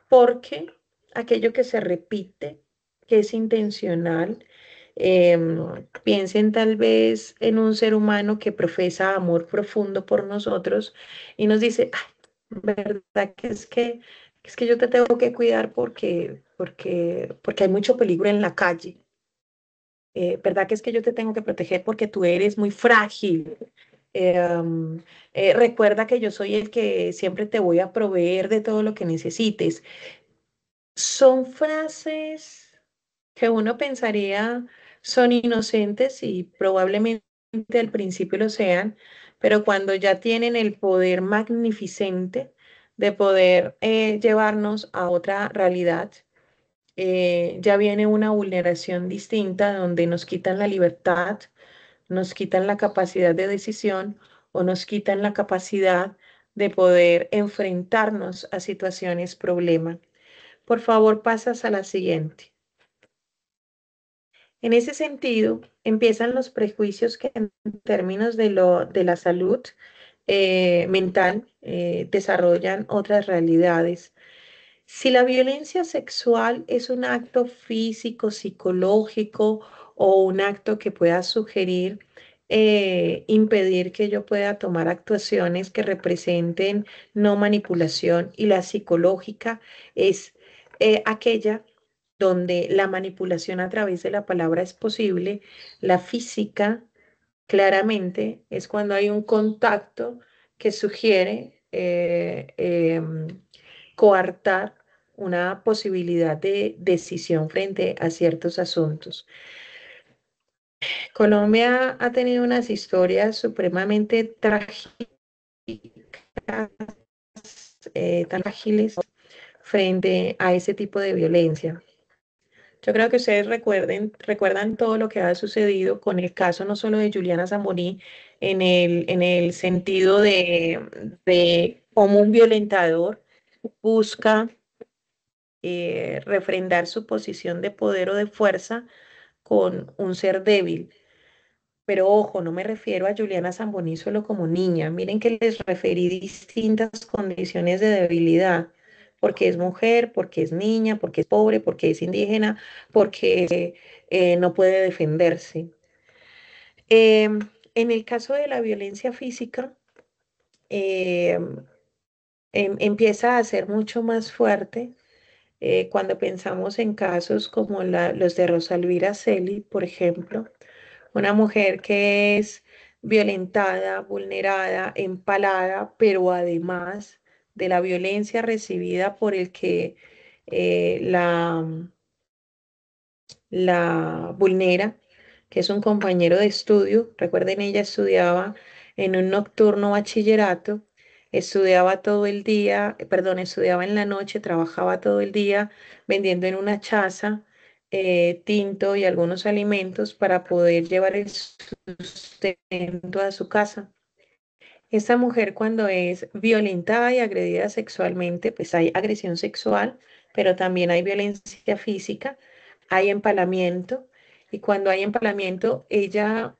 porque aquello que se repite, que es intencional, piensen tal vez en un ser humano que profesa amor profundo por nosotros y nos dice, "Ay, verdad que es que yo te tengo que cuidar porque hay mucho peligro en la calle. ¿Verdad que es que yo te tengo que proteger porque tú eres muy frágil? Recuerda que yo soy el que siempre te voy a proveer de todo lo que necesites". Son frases que uno pensaría son inocentes y probablemente al principio lo sean, pero cuando ya tienen el poder magnificente de poder llevarnos a otra realidad, ya viene una vulneración distinta donde nos quitan la libertad, nos quitan la capacidad de decisión o nos quitan la capacidad de poder enfrentarnos a situaciones problema. Por favor, pasas a la siguiente. En ese sentido, empiezan los prejuicios que en términos de la salud mental desarrollan otras realidades. Si la violencia sexual es un acto físico, psicológico o un acto que pueda sugerir, impedir que yo pueda tomar actuaciones que representen no manipulación, y la psicológica es aquella donde la manipulación a través de la palabra es posible, la física claramente es cuando hay un contacto que sugiere coartar una posibilidad de decisión frente a ciertos asuntos. Colombia ha tenido unas historias supremamente trágicas, tan ágiles frente a ese tipo de violencia. Yo creo que ustedes recuerdan todo lo que ha sucedido con el caso no solo de Juliana Zamboní, en el sentido de cómo un violentador busca refrendar su posición de poder o de fuerza con un ser débil. Pero ojo, no me refiero a Juliana Zamboní solo como niña. Miren que les referí distintas condiciones de debilidad, porque es mujer, porque es niña, porque es pobre, porque es indígena, porque no puede defenderse. En el caso de la violencia física, em, empieza a ser mucho más fuerte cuando pensamos en casos como los de Rosalvira Celi, por ejemplo, una mujer que es violentada, vulnerada, empalada, pero además de la violencia recibida por el que la vulnera, que es un compañero de estudio. Recuerden, ella estudiaba en un nocturno bachillerato, estudiaba todo el día, perdón, estudiaba en la noche, trabajaba todo el día vendiendo en una chaza tinto y algunos alimentos para poder llevar el sustento a su casa. Esta mujer, cuando es violentada y agredida sexualmente, pues hay agresión sexual, pero también hay violencia física, hay empalamiento, y cuando hay empalamiento, ella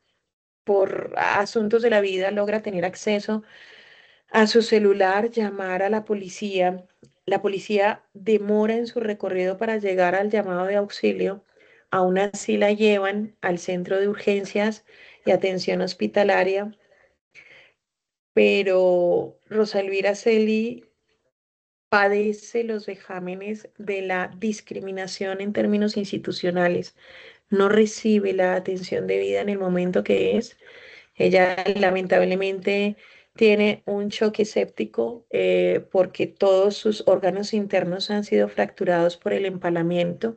por asuntos de la vida logra tener acceso a su celular, llamar a la policía. La policía demora en su recorrido para llegar al llamado de auxilio. Aún así la llevan al centro de urgencias y atención hospitalaria, pero Rosa Elvira Celi padece los vejámenes de la discriminación en términos institucionales. No recibe la atención debida en el momento que es. Ella lamentablemente tiene un choque séptico porque todos sus órganos internos han sido fracturados por el empalamiento.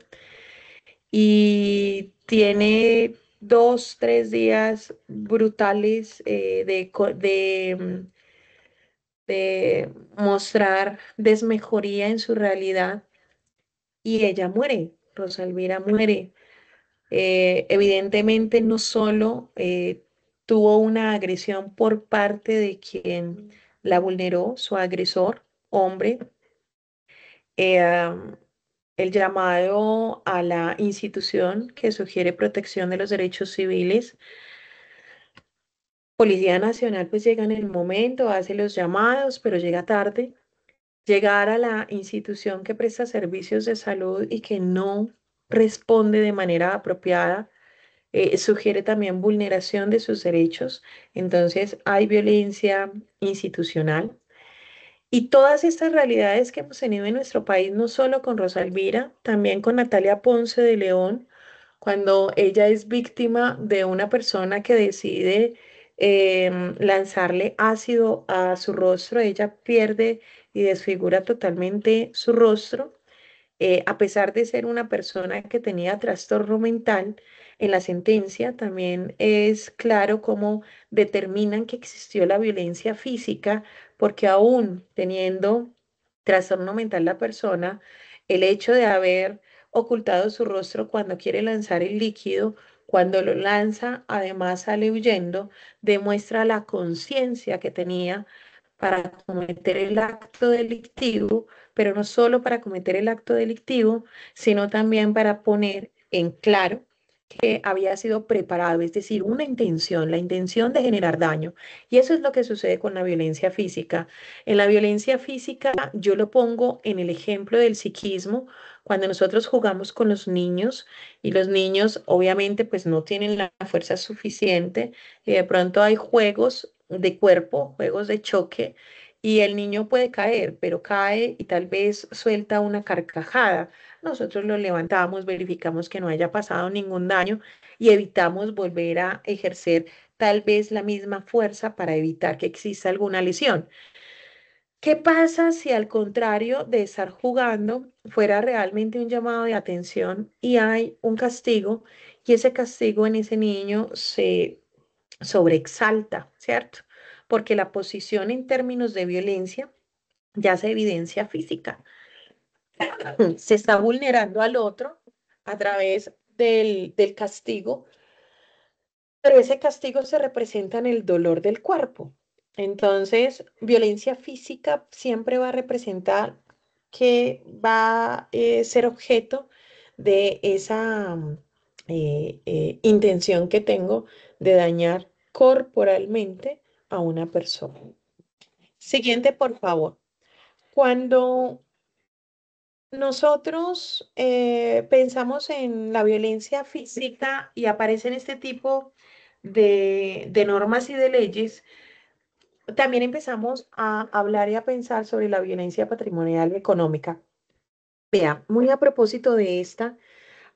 y tiene 2, 3 días brutales de mostrar desmejoría en su realidad y ella muere, Rosalvira muere. Evidentemente no solo tuvo una agresión por parte de quien la vulneró, su agresor, hombre, am, el llamado a la institución que sugiere protección de los derechos civiles. Policía Nacional pues llega en el momento, hace los llamados, pero llega tarde. Llegar a la institución que presta servicios de salud y que no responde de manera apropiada sugiere también vulneración de sus derechos. Entonces hay violencia institucional. Y todas estas realidades que hemos tenido en nuestro país, no solo con Rosalvira, también con Natalia Ponce de León, cuando ella es víctima de una persona que decide lanzarle ácido a su rostro, ella pierde y desfigura totalmente su rostro. A pesar de ser una persona que tenía trastorno mental, en la sentencia también es claro cómo determinan que existió la violencia física, porque aún teniendo trastorno mental la persona, el hecho de haber ocultado su rostro cuando quiere lanzar el líquido, cuando lo lanza, además sale huyendo, demuestra la conciencia que tenía para cometer el acto delictivo, pero no solo para cometer el acto delictivo, sino también para poner en claro que había sido preparado, es decir, una intención, la intención de generar daño. Y eso es lo que sucede con la violencia física. En la violencia física, yo lo pongo en el ejemplo del psiquismo, cuando nosotros jugamos con los niños y los niños obviamente pues no tienen la fuerza suficiente y de pronto hay juegos de cuerpo, juegos de choque y el niño puede caer, pero cae y tal vez suelta una carcajada. Nosotros lo levantamos, verificamos que no haya pasado ningún daño y evitamos volver a ejercer tal vez la misma fuerza para evitar que exista alguna lesión. ¿Qué pasa si al contrario de estar jugando fuera realmente un llamado de atención y hay un castigo y ese castigo en ese niño se sobreexalta, ¿cierto? Porque la posición en términos de violencia ya se evidencia física. Se está vulnerando al otro a través del castigo, pero ese castigo se representa en el dolor del cuerpo. Entonces, violencia física siempre va a representar que va a ser objeto de esa intención que tengo de dañar corporalmente a una persona. Siguiente, por favor. Cuando nosotros pensamos en la violencia física y aparecen este tipo de normas y de leyes, también empezamos a hablar y a pensar sobre la violencia patrimonial y económica. Vea, muy a propósito de esta,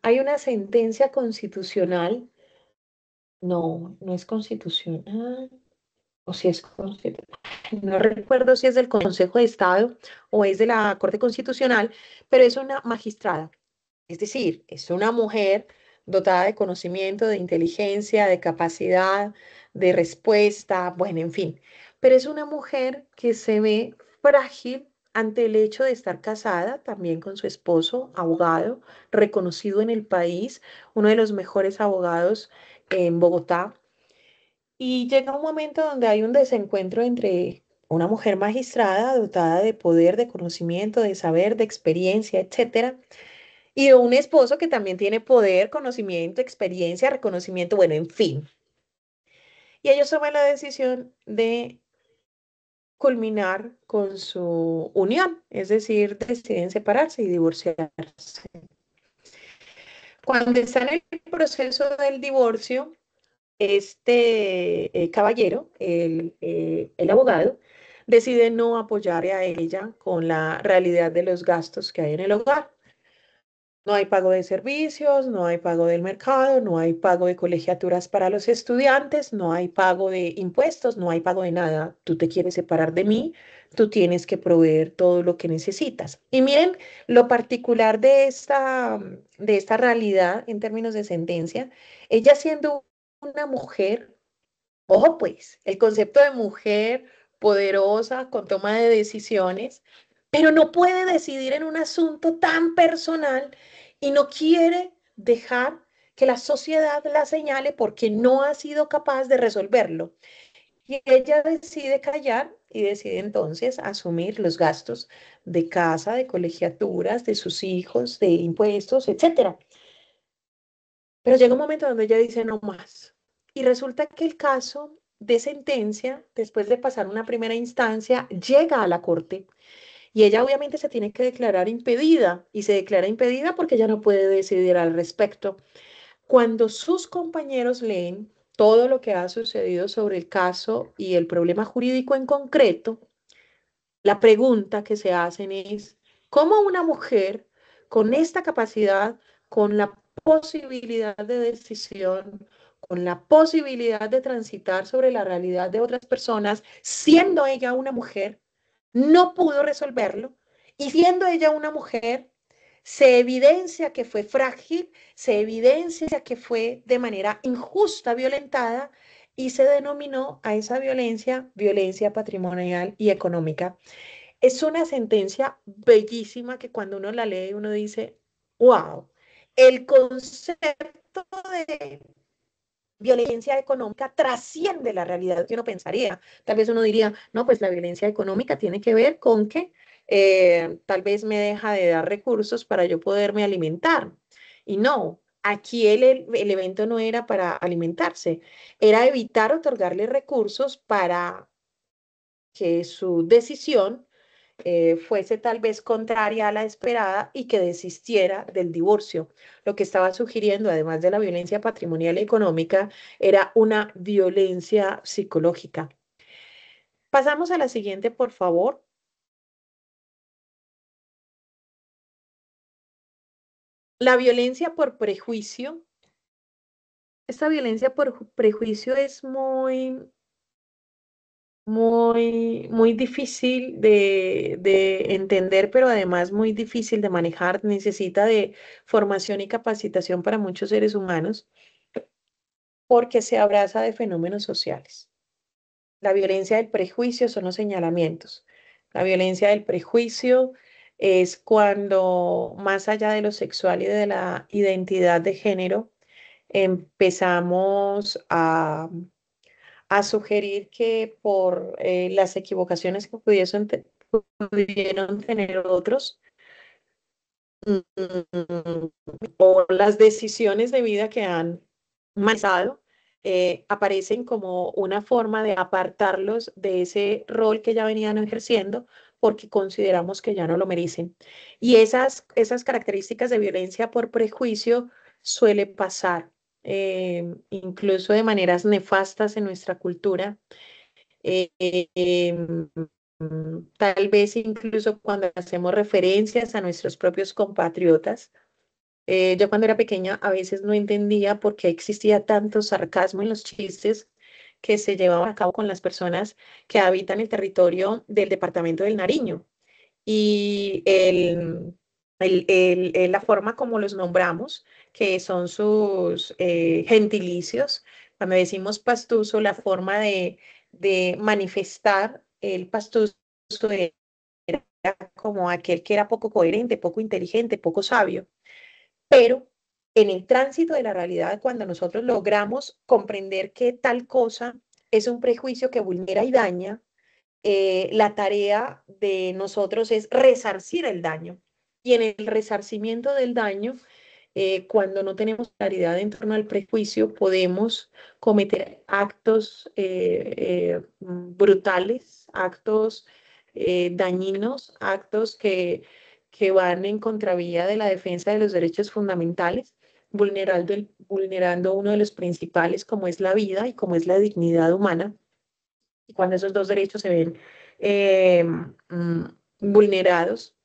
hay una sentencia constitucional, no es constitucional, o si es constitucional, no recuerdo si es del Consejo de Estado o es de la Corte Constitucional, pero es una magistrada. Es decir, es una mujer dotada de conocimiento, de inteligencia, de capacidad, de respuesta, bueno, en fin. Pero es una mujer que se ve frágil ante el hecho de estar casada también con su esposo, abogado, reconocido en el país, uno de los mejores abogados en Bogotá. Y llega un momento donde hay un desencuentro entre una mujer magistrada dotada de poder, de conocimiento, de saber, de experiencia, etcétera, y de un esposo que también tiene poder, conocimiento, experiencia, reconocimiento, bueno, en fin. Y ellos toman la decisión de culminar con su unión, es decir, deciden separarse y divorciarse. Cuando están en el proceso del divorcio, este caballero, el abogado, decide no apoyarle a ella con la realidad de los gastos que hay en el hogar. No hay pago de servicios, no hay pago del mercado, no hay pago de colegiaturas para los estudiantes, no hay pago de impuestos, no hay pago de nada. Tú te quieres separar de mí, tú tienes que proveer todo lo que necesitas. Y miren lo particular de esta realidad en términos de sentencia. Ella siendo una mujer, ojo pues, el concepto de mujer poderosa con toma de decisiones, pero no puede decidir en un asunto tan personal y no quiere dejar que la sociedad la señale porque no ha sido capaz de resolverlo. Y ella decide callar y decide entonces asumir los gastos de casa, de colegiaturas, de sus hijos, de impuestos, etcétera. Pero llega un momento donde ella dice no más. Y resulta que el caso de sentencia, después de pasar una primera instancia, llega a la corte y ella obviamente se tiene que declarar impedida y se declara impedida porque ella no puede decidir al respecto. Cuando sus compañeros leen todo lo que ha sucedido sobre el caso y el problema jurídico en concreto, la pregunta que se hacen es, ¿cómo una mujer con esta capacidad, con la posibilidad de decisión, con la posibilidad de transitar sobre la realidad de otras personas, siendo ella una mujer, no pudo resolverlo? Y siendo ella una mujer, se evidencia que fue frágil, se evidencia que fue de manera injusta violentada y se denominó a esa violencia violencia patrimonial y económica. Es una sentencia bellísima que cuando uno la lee uno dice, wow, el concepto de violencia económica trasciende la realidad que uno pensaría. Tal vez uno diría, no, pues la violencia económica tiene que ver con que tal vez me deja de dar recursos para yo poderme alimentar. Y no, aquí el evento no era para alimentarse, era evitar otorgarle recursos para que su decisión fuese tal vez contraria a la esperada y que desistiera del divorcio. Lo que estaba sugiriendo, además de la violencia patrimonial y económica, era una violencia psicológica. Pasamos a la siguiente, por favor. La violencia por prejuicio. Esta violencia por prejuicio es muy difícil de entender, pero además muy difícil de manejar. Necesita de formación y capacitación para muchos seres humanos porque se abraza de fenómenos sociales. La violencia del prejuicio son los señalamientos. La violencia del prejuicio es cuando, más allá de lo sexual y de la identidad de género, empezamos a sugerir que por las equivocaciones que pudieron tener otros o las decisiones de vida que han manifestado, aparecen como una forma de apartarlos de ese rol que ya venían ejerciendo porque consideramos que ya no lo merecen. Y esas características de violencia por prejuicio suele pasar, incluso de maneras nefastas en nuestra cultura. eh, em, Tal vez incluso cuando hacemos referencias a nuestros propios compatriotas. Yo cuando era pequeña a veces no entendía por qué existía tanto sarcasmo en los chistes que se llevaban a cabo con las personas que habitan el territorio del departamento del Nariño. Y la forma como los nombramos, que son sus gentilicios, cuando decimos pastuso, la forma de manifestar el pastuso era como aquel que era poco coherente, poco inteligente, poco sabio. Pero en el tránsito de la realidad, cuando nosotros logramos comprender que tal cosa es un prejuicio que vulnera y daña, la tarea de nosotros es resarcir el daño. Y en el resarcimiento del daño, cuando no tenemos claridad en torno al prejuicio, podemos cometer actos brutales, actos dañinos, actos que van en contravía de la defensa de los derechos fundamentales, vulnerando uno de los principales, como es la vida y como es la dignidad humana. Y cuando esos dos derechos se ven eh, vulnerados,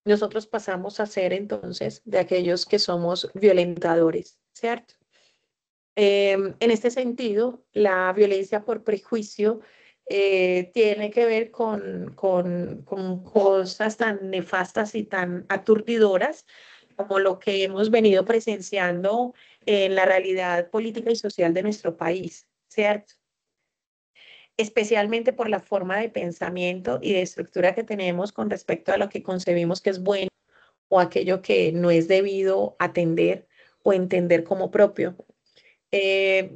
nosotros pasamos a ser entonces de aquellos que somos violentadores, ¿cierto? En este sentido, la violencia por prejuicio tiene que ver con cosas tan nefastas y tan aturdidoras como lo que hemos venido presenciando en la realidad política y social de nuestro país, ¿cierto? Especialmente por la forma de pensamiento y de estructura que tenemos con respecto a lo que concebimos que es bueno o aquello que no es debido atender o entender como propio.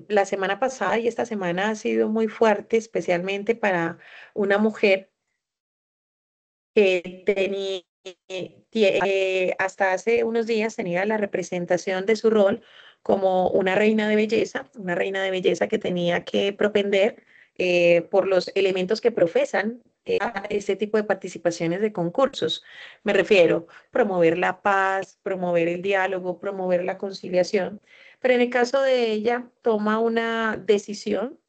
La semana pasada y esta semana ha sido muy fuerte, especialmente para una mujer que tenía, hasta hace unos días tenía la representación de su rol como una reina de belleza que tenía que propender por los elementos que profesan a este tipo de participaciones de concursos. Me refiero promover la paz, promover el diálogo, promover la conciliación. Pero en el caso de ella, toma una decisión.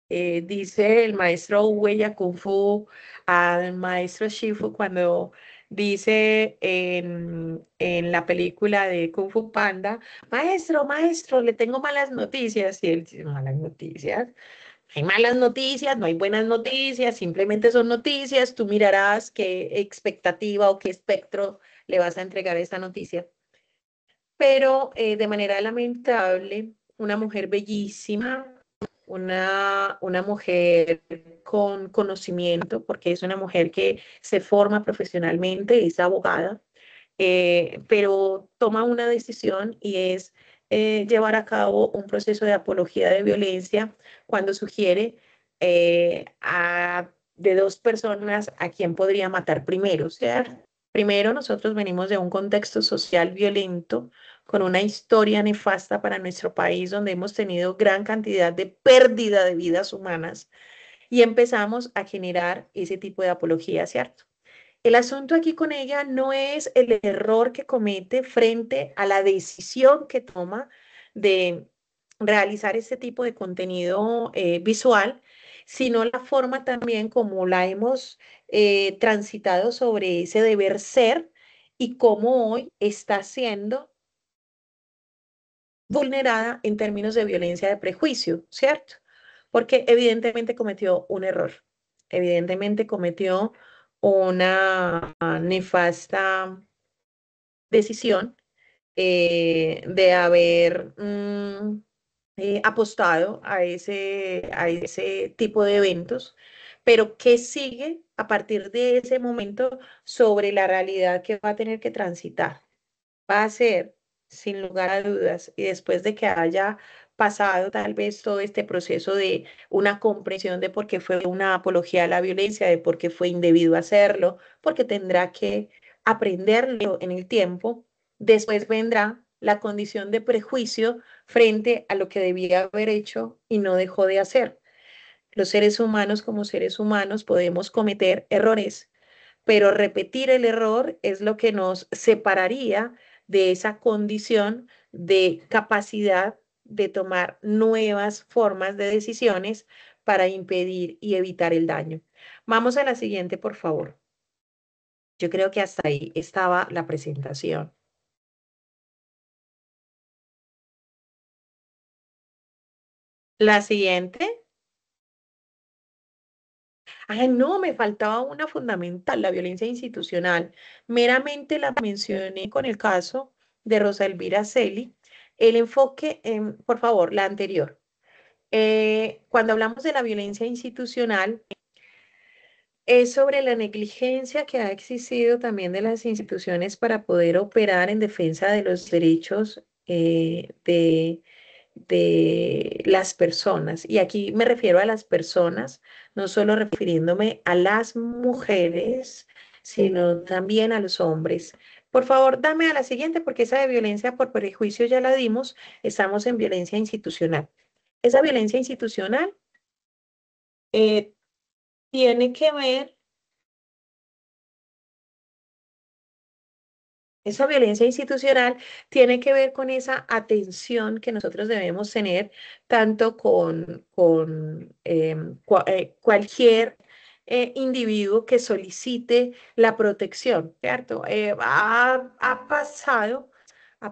Dice el maestro Huella Kung Fu al maestro Shifu cuando dice en la película de Kung Fu Panda, maestro, maestro, le tengo malas noticias. Y él dice, malas noticias. Hay malas noticias, no hay buenas noticias, simplemente son noticias. Tú mirarás qué expectativa o qué espectro le vas a entregar a esta noticia. Pero de manera lamentable, una mujer bellísima, una mujer con conocimiento, porque es una mujer que se forma profesionalmente, es abogada, pero toma una decisión y es llevar a cabo un proceso de apología de violencia cuando sugiere de dos personas a quién podría matar primero. O sea, primero nosotros venimos de un contexto social violento con una historia nefasta para nuestro país, donde hemos tenido gran cantidad de pérdida de vidas humanas y empezamos a generar ese tipo de apología, ¿cierto? El asunto aquí con ella no es el error que comete frente a la decisión que toma de realizar este tipo de contenido visual, sino la forma también como la hemos transitado sobre ese deber ser y cómo hoy está siendo vulnerada en términos de violencia de prejuicio, ¿cierto? Porque evidentemente cometió un error, evidentemente cometió una nefasta decisión de haber apostado a ese tipo de eventos, pero ¿qué sigue a partir de ese momento sobre la realidad que va a tener que transitar? Va a ser, sin lugar a dudas, y después de que haya pasado tal vez todo este proceso de una comprensión de por qué fue una apología a la violencia, de por qué fue indebido hacerlo, porque tendrá que aprenderlo en el tiempo, después vendrá la condición de prejuicio frente a lo que debía haber hecho y no dejó de hacer. Los seres humanos como seres humanos podemos cometer errores, pero repetir el error es lo que nos separaría de esa condición de capacidad de tomar nuevas formas de decisiones para impedir y evitar el daño. Vamos a la siguiente, por favor. Yo creo que hasta ahí estaba la presentación. La siguiente. Ay, no, me faltaba una fundamental, la violencia institucional. Meramente la mencioné con el caso de Rosa Elvira Celi. El enfoque, por favor, la anterior. Cuando hablamos de la violencia institucional, es sobre la negligencia que ha existido también de las instituciones para poder operar en defensa de los derechos de las personas. Y aquí me refiero a las personas, no solo refiriéndome a las mujeres, sino también a los hombres. Por favor, dame a la siguiente, porque esa de violencia por prejuicio ya la dimos. Estamos en violencia institucional. Esa violencia institucional eh, tiene que ver, esa violencia institucional tiene que ver con esa atención que nosotros debemos tener tanto con cualquier individuo que solicite la protección, ¿cierto? Ha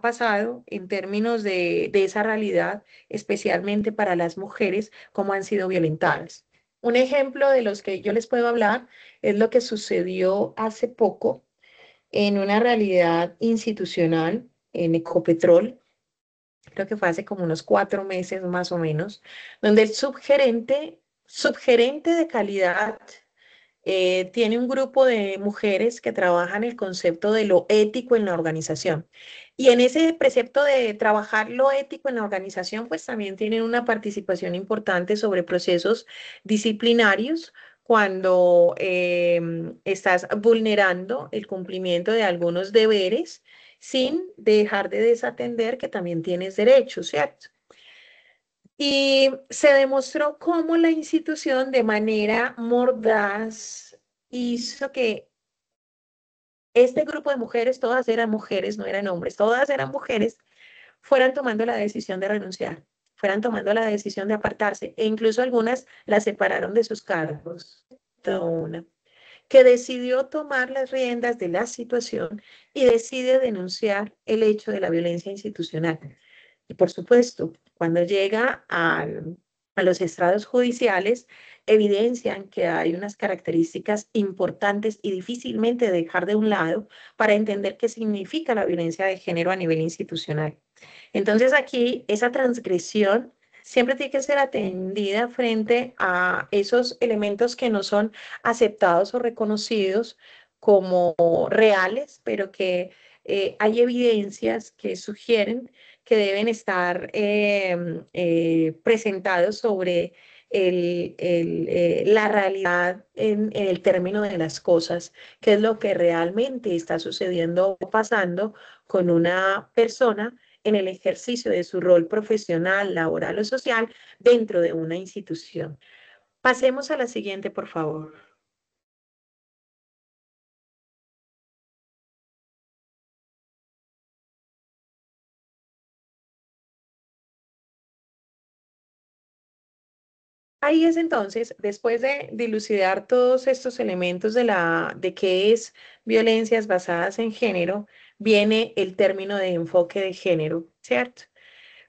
pasado en términos de esa realidad, especialmente para las mujeres, cómo han sido violentadas. Un ejemplo de los que yo les puedo hablar es lo que sucedió hace poco en una realidad institucional en Ecopetrol, creo que fue hace como unos 4 meses más o menos, donde el subgerente de calidad tiene un grupo de mujeres que trabajan el concepto de lo ético en la organización. Y en ese precepto de trabajar lo ético en la organización, pues también tienen una participación importante sobre procesos disciplinarios cuando estás vulnerando el cumplimiento de algunos deberes sin dejar de desatender que también tienes derechos, ¿cierto? Y se demostró cómo la institución de manera mordaz hizo que este grupo de mujeres, todas eran mujeres, no eran hombres, todas eran mujeres, fueran tomando la decisión de renunciar, fueran tomando la decisión de apartarse, e incluso algunas las separaron de sus cargos. Una que decidió tomar las riendas de la situación y decide denunciar el hecho de la violencia institucional. Y por supuesto, cuando llega a los estrados judiciales, evidencian que hay unas características importantes y difícilmente dejar de un lado para entender qué significa la violencia de género a nivel institucional. Entonces aquí esa transgresión siempre tiene que ser atendida frente a esos elementos que no son aceptados o reconocidos como reales, pero que hay evidencias que sugieren que deben estar presentados sobre la realidad en el término de las cosas, qué es lo que realmente está sucediendo o pasando con una persona en el ejercicio de su rol profesional, laboral o social dentro de una institución. Pasemos a la siguiente, por favor. Ahí es entonces, después de dilucidar todos estos elementos de qué es violencias basadas en género, viene el término de enfoque de género, ¿cierto?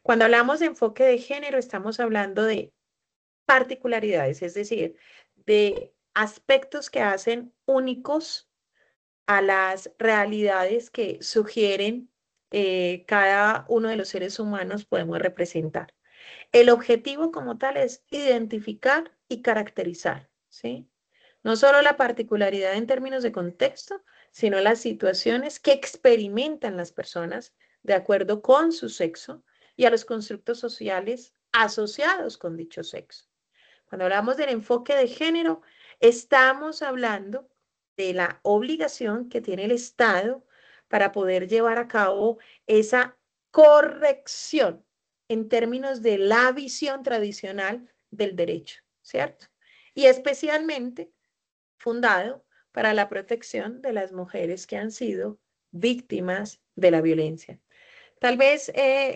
Cuando hablamos de enfoque de género, estamos hablando de particularidades, es decir, de aspectos que hacen únicos a las realidades que sugieren cada uno de los seres humanos podemos representar. El objetivo como tal es identificar y caracterizar, ¿sí? No solo la particularidad en términos de contexto, sino las situaciones que experimentan las personas de acuerdo con su sexo y a los constructos sociales asociados con dicho sexo. Cuando hablamos del enfoque de género, estamos hablando de la obligación que tiene el Estado para poder llevar a cabo esa corrección en términos de la visión tradicional del derecho, ¿cierto? Y especialmente fundado para la protección de las mujeres que han sido víctimas de la violencia. Tal vez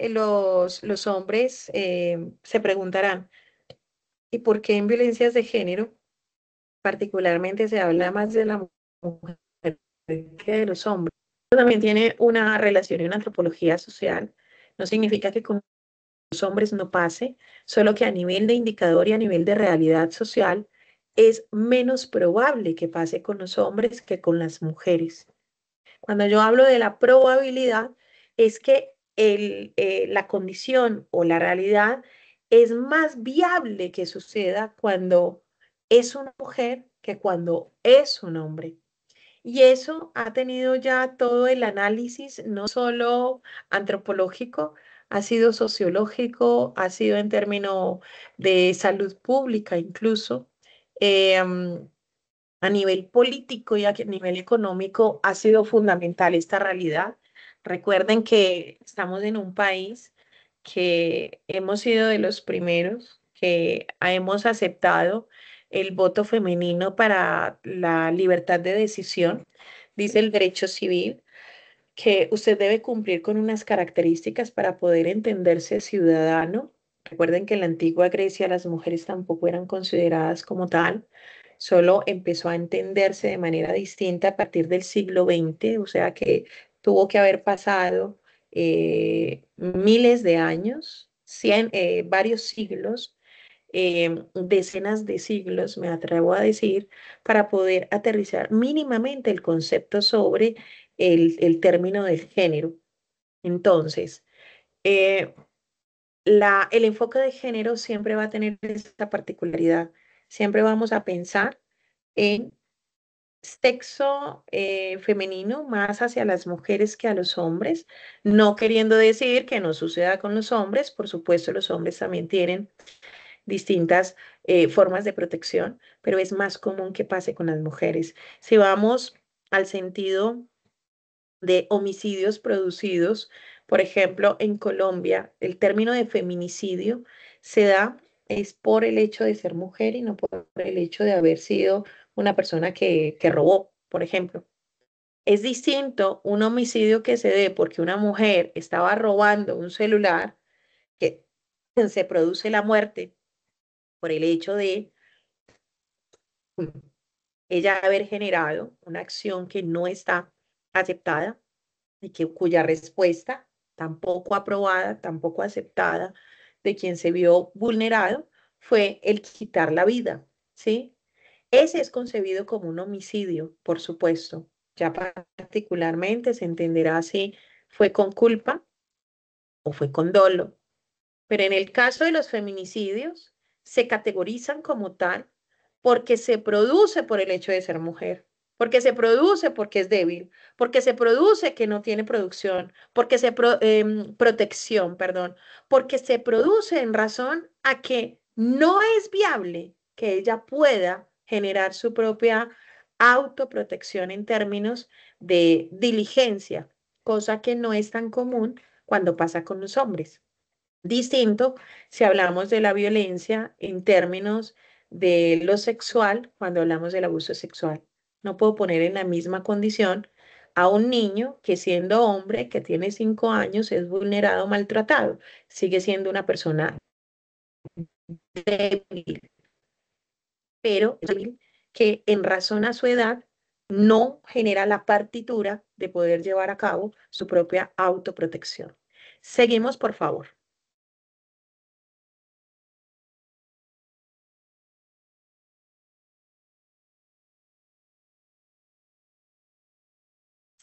los hombres se preguntarán, ¿y por qué en violencias de género particularmente se habla más de la mujer que de los hombres? Esto también tiene una relación y una antropología social. No significa que con los hombres no pase, solo que a nivel de indicador y a nivel de realidad social es menos probable que pase con los hombres que con las mujeres. Cuando yo hablo de la probabilidad, es que la condición o la realidad es más viable que suceda cuando es una mujer que cuando es un hombre. Y eso ha tenido ya todo el análisis, no solo antropológico, ha sido sociológico, ha sido en términos de salud pública incluso. A nivel político y a nivel económico ha sido fundamental esta realidad. Recuerden que estamos en un país que hemos sido de los primeros que hemos aceptado el voto femenino para la libertad de decisión. Dice el derecho civil que usted debe cumplir con unas características para poder entenderse ciudadano. Recuerden que en la antigua Grecia las mujeres tampoco eran consideradas como tal, solo empezó a entenderse de manera distinta a partir del siglo XX, o sea que tuvo que haber pasado miles de años, varios siglos, decenas de siglos, me atrevo a decir, para poder aterrizar mínimamente el concepto sobre el término del género. Entonces, eh, el enfoque de género siempre va a tener esta particularidad. Siempre vamos a pensar en sexo femenino más hacia las mujeres que a los hombres, no queriendo decir que no suceda con los hombres. Por supuesto, los hombres también tienen distintas formas de protección, pero es más común que pase con las mujeres. Si vamos al sentido de homicidios producidos, por ejemplo, en Colombia, el término de feminicidio se da es por el hecho de ser mujer y no por el hecho de haber sido una persona que robó, por ejemplo. Es distinto un homicidio que se dé porque una mujer estaba robando un celular, que se produce la muerte por el hecho de ella haber generado una acción que no está aceptada y cuya respuesta tampoco aprobada, tampoco aceptada de quien se vio vulnerado fue el quitar la vida, ¿sí? Ese es concebido como un homicidio, por supuesto. Ya particularmente se entenderá si fue con culpa o fue con dolo. Pero en el caso de los feminicidios, se categorizan como tal porque se produce por el hecho de ser mujer, porque se produce porque es débil, porque se produce que no tiene producción, protección, perdón, porque se produce en razón a que no es viable que ella pueda generar su propia autoprotección en términos de diligencia, cosa que no es tan común cuando pasa con los hombres. Distinto si hablamos de la violencia en términos de lo sexual, cuando hablamos del abuso sexual. No puedo poner en la misma condición a un niño que siendo hombre, que tiene 5 años, es vulnerado, maltratado. Sigue siendo una persona débil, pero débil que en razón a su edad no genera la partitura de poder llevar a cabo su propia autoprotección. Seguimos, por favor.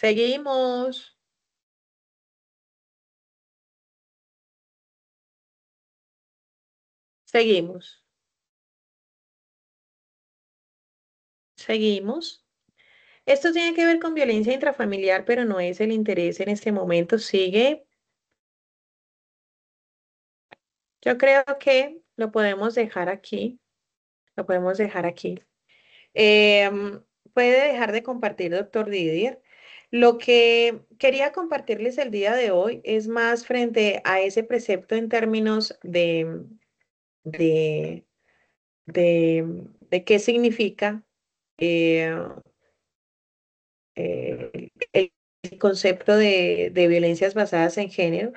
Seguimos. Seguimos. Seguimos. Esto tiene que ver con violencia intrafamiliar, pero no es el interés en este momento. Sigue. Yo creo que lo podemos dejar aquí. Lo podemos dejar aquí. Em, Puede dejar de compartir, doctor Didier. Lo que quería compartirles el día de hoy es más frente a ese precepto en términos de, de qué significa eh, el concepto de violencias basadas en género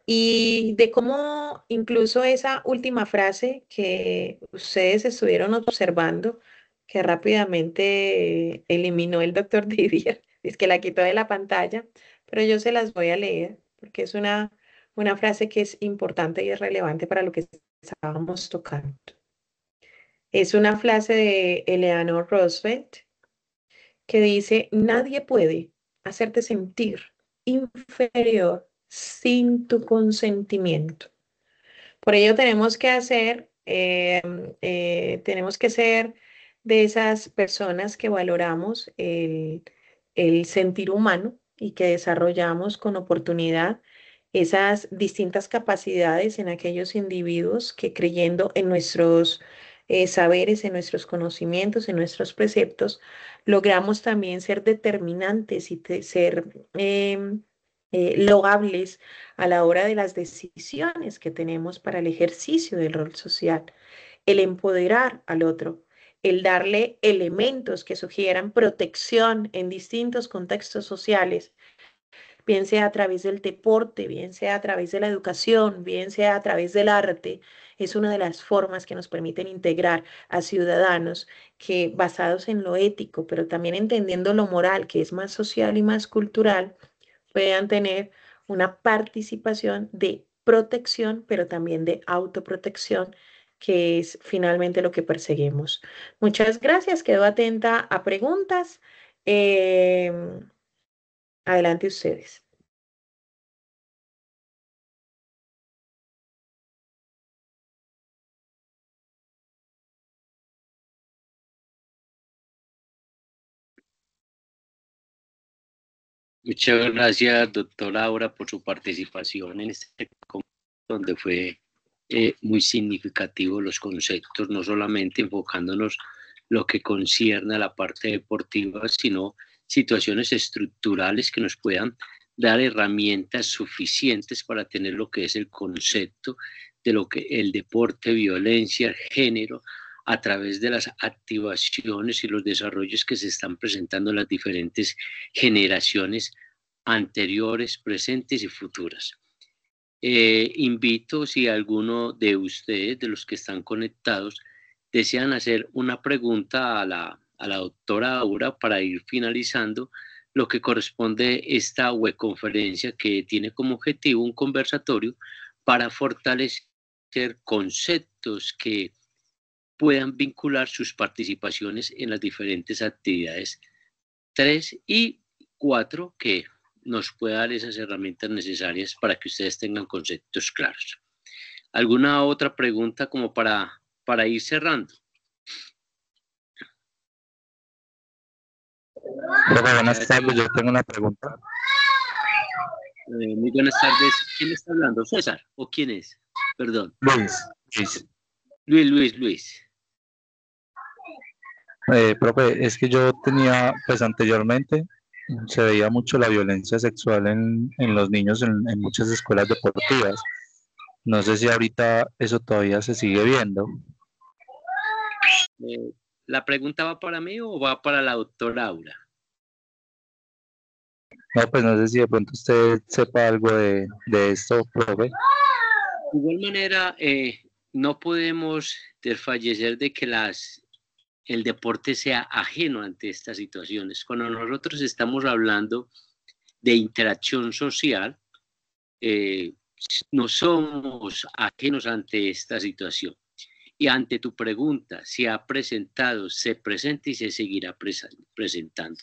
y de cómo incluso esa última frase que ustedes estuvieron observando, que rápidamente eliminó el doctor Didier, es que la quitó de la pantalla, pero yo se las voy a leer porque es una frase que es importante y es relevante para lo que estábamos tocando. Es una frase de Eleanor Roosevelt que dice, nadie puede hacerte sentir inferior sin tu consentimiento. Por ello tenemos que ser de esas personas que valoramos el sentir humano y que desarrollamos con oportunidad esas distintas capacidades en aquellos individuos que creyendo en nuestros saberes, en nuestros conocimientos, en nuestros preceptos, logramos también ser determinantes y ser loables a la hora de las decisiones que tenemos para el ejercicio del rol social, el empoderar al otro, el darle elementos que sugieran protección en distintos contextos sociales, bien sea a través del deporte, bien sea a través de la educación, bien sea a través del arte, es una de las formas que nos permiten integrar a ciudadanos que basados en lo ético, pero también entendiendo lo moral, que es más social y más cultural, puedan tener una participación de protección, pero también de autoprotección, que es finalmente lo que perseguimos. Muchas gracias, quedo atenta a preguntas. Adelante ustedes. Muchas gracias, doctora Aura, por su participación en este congreso, donde fue muy significativo los conceptos, no solamente enfocándonos lo que concierne a la parte deportiva, sino situaciones estructurales que nos puedan dar herramientas suficientes para tener lo que es el concepto de lo que el deporte, violencia, género, a través de las activaciones y los desarrollos que se están presentando en las diferentes generaciones anteriores, presentes y futuras. Invito si alguno de ustedes, de los que están conectados, desean hacer una pregunta a la doctora Aura para ir finalizando lo que corresponde a esta webconferencia que tiene como objetivo un conversatorio para fortalecer conceptos que puedan vincular sus participaciones en las diferentes actividades 3 y 4 que nos pueda dar esas herramientas necesarias para que ustedes tengan conceptos claros. ¿Alguna otra pregunta como para ir cerrando? Buenas tardes, yo tengo una pregunta. Muy buenas tardes. ¿Quién está hablando? ¿César? ¿O quién es? Perdón. Luis. Profe, es que yo tenía, pues anteriormente, se veía mucho la violencia sexual en los niños en muchas escuelas deportivas. No sé si ahorita eso todavía se sigue viendo. ¿La pregunta va para mí o va para la doctora Aura? No, pues no sé si de pronto usted sepa algo de esto, profe. De igual manera, no podemos desfallecer de que el deporte sea ajeno ante estas situaciones. Cuando nosotros estamos hablando de interacción social, no somos ajenos ante esta situación. Y ante tu pregunta, se ha presentado, se presenta y se seguirá presentando.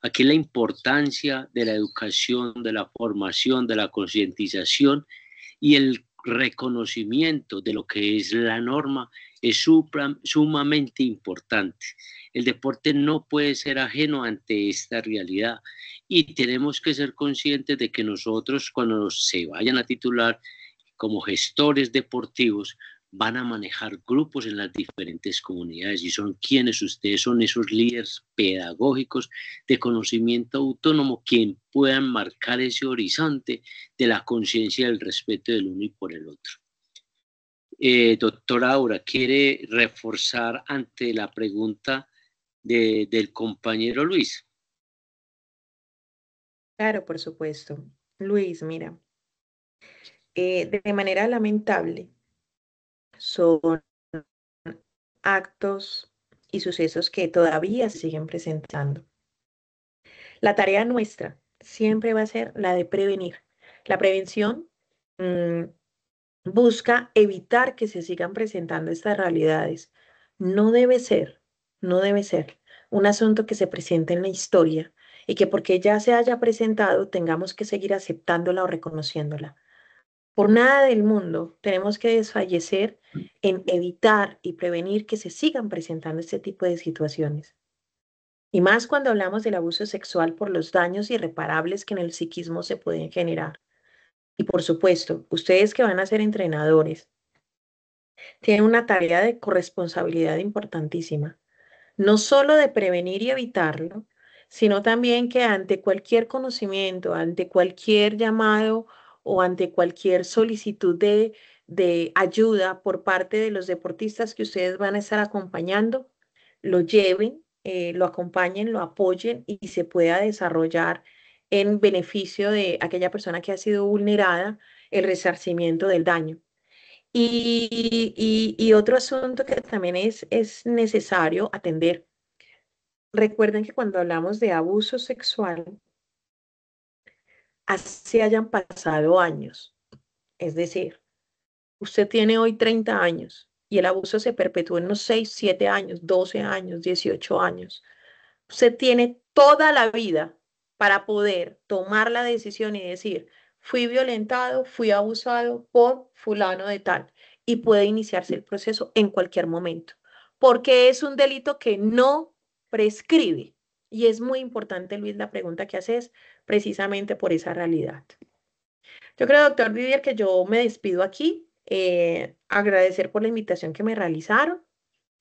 Aquí la importancia de la educación, de la formación, de la concientización y el reconocimiento de lo que es la norma es sumamente importante. El deporte no puede ser ajeno ante esta realidad y tenemos que ser conscientes de que nosotros, cuando se vayan a titular como gestores deportivos, van a manejar grupos en las diferentes comunidades y son quienes ustedes son esos líderes pedagógicos de conocimiento autónomo quien puedan marcar ese horizonte de la conciencia y el respeto del uno y por el otro. Doctora Aura, ¿quiere reforzar ante la pregunta del compañero Luis? Claro, por supuesto. Luis, mira, de manera lamentable, son actos y sucesos que todavía se siguen presentando. La tarea nuestra siempre va a ser la de prevenir. La prevención busca evitar que se sigan presentando estas realidades. No debe ser, no debe ser un asunto que se presente en la historia y que porque ya se haya presentado tengamos que seguir aceptándola o reconociéndola. Por nada del mundo tenemos que desfallecer en evitar y prevenir que se sigan presentando este tipo de situaciones. Y más cuando hablamos del abuso sexual por los daños irreparables que en el psiquismo se pueden generar. Y por supuesto, ustedes que van a ser entrenadores, tienen una tarea de corresponsabilidad importantísima, no solo de prevenir y evitarlo, sino también que ante cualquier conocimiento, ante cualquier llamado o ante cualquier solicitud de ayuda por parte de los deportistas que ustedes van a estar acompañando, lo lleven, lo acompañen, lo apoyen y se pueda desarrollar en beneficio de aquella persona que ha sido vulnerada el resarcimiento del daño. Y otro asunto que también es necesario atender. Recuerden que cuando hablamos de abuso sexual, así hayan pasado años. Es decir, usted tiene hoy 30 años y el abuso se perpetuó en unos 6, 7 años, 12 años, 18 años. Usted tiene toda la vida para poder tomar la decisión y decir, fui violentado, fui abusado por fulano de tal, y puede iniciarse el proceso en cualquier momento, porque es un delito que no prescribe. Y es muy importante, Luis, la pregunta que haces precisamente por esa realidad. Yo creo, doctor Didier, que yo me despido aquí. Agradecer por la invitación que me realizaron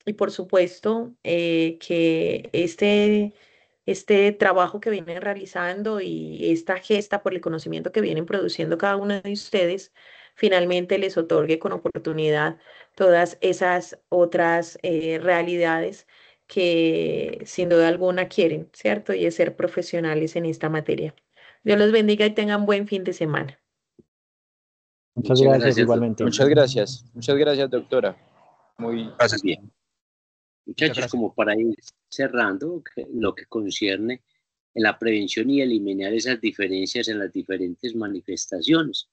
y por supuesto que este trabajo que vienen realizando y esta gesta por el conocimiento que vienen produciendo cada uno de ustedes, finalmente les otorgue con oportunidad todas esas otras realidades que sin duda alguna quieren, ¿cierto? Y es ser profesionales en esta materia. Dios los bendiga y tengan buen fin de semana. Muchas Muchas gracias gracias, igualmente. doctor. Muchas gracias, doctora. Muy Gracias. Bien. Muchachos, como para ir cerrando, lo que concierne en la prevención y eliminar esas diferencias en las diferentes manifestaciones,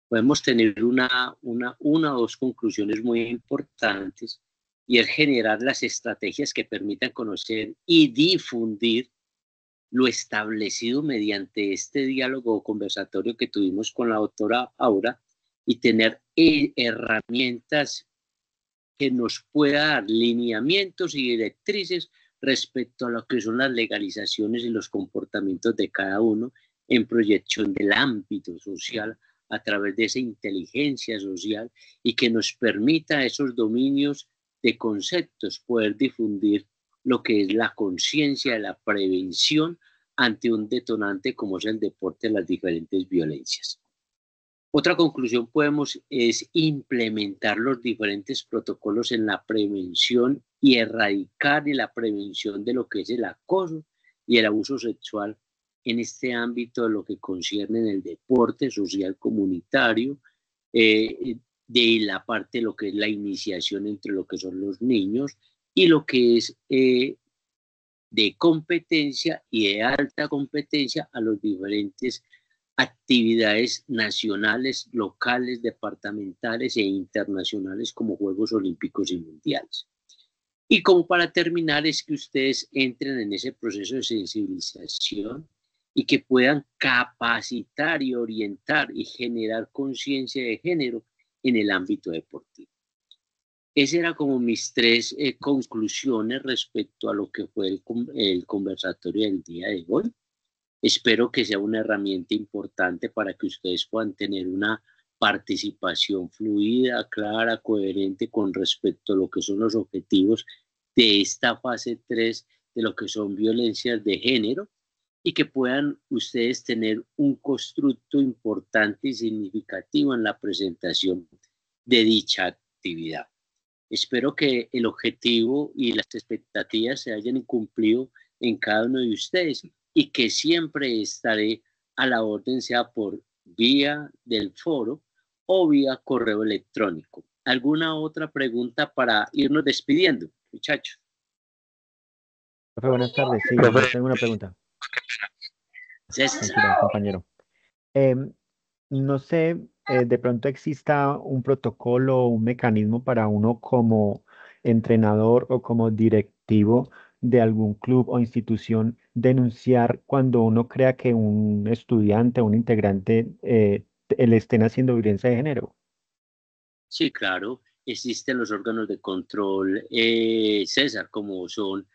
podemos tener una o dos conclusiones muy importantes, y es generar las estrategias que permitan conocer y difundir lo establecido mediante este diálogo o conversatorio que tuvimos con la doctora Aura, y tener herramientas que nos pueda dar lineamientos y directrices respecto a lo que son las legalizaciones y los comportamientos de cada uno en proyección del ámbito social a través de esa inteligencia social, y que nos permita esos dominios de conceptos poder difundir lo que es la conciencia de la prevención ante un detonante como es el deporte de las diferentes violencias. Otra conclusión es implementar los diferentes protocolos en la prevención y erradicar en la prevención de lo que es el acoso y el abuso sexual en este ámbito de lo que concierne en el deporte social comunitario, de la parte de lo que es la iniciación entre lo que son los niños y lo que es de competencia y de alta competencia a los diferentes actividades nacionales, locales, departamentales e internacionales como Juegos Olímpicos y Mundiales. Y como para terminar, es que ustedes entren en ese proceso de sensibilización y que puedan capacitar y orientar y generar conciencia de género en el ámbito deportivo. Esas eran como mis tres conclusiones respecto a lo que fue el conversatorio del día de hoy. Espero que sea una herramienta importante para que ustedes puedan tener una participación fluida, clara, coherente con respecto a lo que son los objetivos de esta fase 3 de lo que son violencias de género, y que puedan ustedes tener un constructo importante y significativo en la presentación de dicha actividad. Espero que el objetivo y las expectativas se hayan cumplido en cada uno de ustedes, y que siempre estaré a la orden, sea por vía del foro o vía correo electrónico. ¿Alguna otra pregunta para irnos despidiendo, muchachos? Profe, buenas tardes. Sí, Profe, yo tengo una pregunta. César. Tranquilo, compañero. No sé, de pronto exista un protocolo o un mecanismo para uno como entrenador o como directivo de algún club o institución denunciar cuando uno crea que un estudiante o un integrante le estén haciendo violencia de género. Sí, claro, existen los órganos de control, César, como son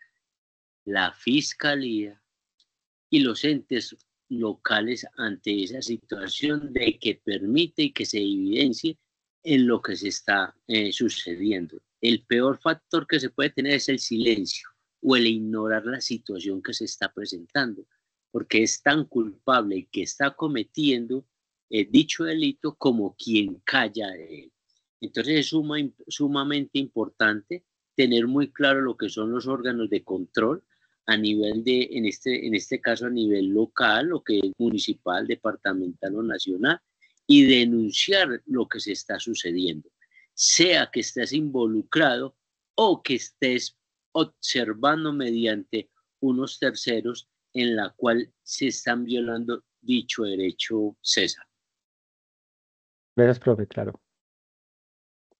la Fiscalía y los entes locales, ante esa situación de que permite y que se evidencie en lo que se está sucediendo. El peor factor que se puede tener es el silencio o el ignorar la situación que se está presentando, porque es tan culpable el que está cometiendo dicho delito como quien calla de él. Entonces es sumamente importante tener muy claro lo que son los órganos de control a nivel de, en este caso a nivel local, lo que es municipal, departamental o nacional, y denunciar lo que se está sucediendo. sea que estés involucrado o que estés observando mediante unos terceros en la cual se están violando dicho derecho, César. Gracias, profe, claro.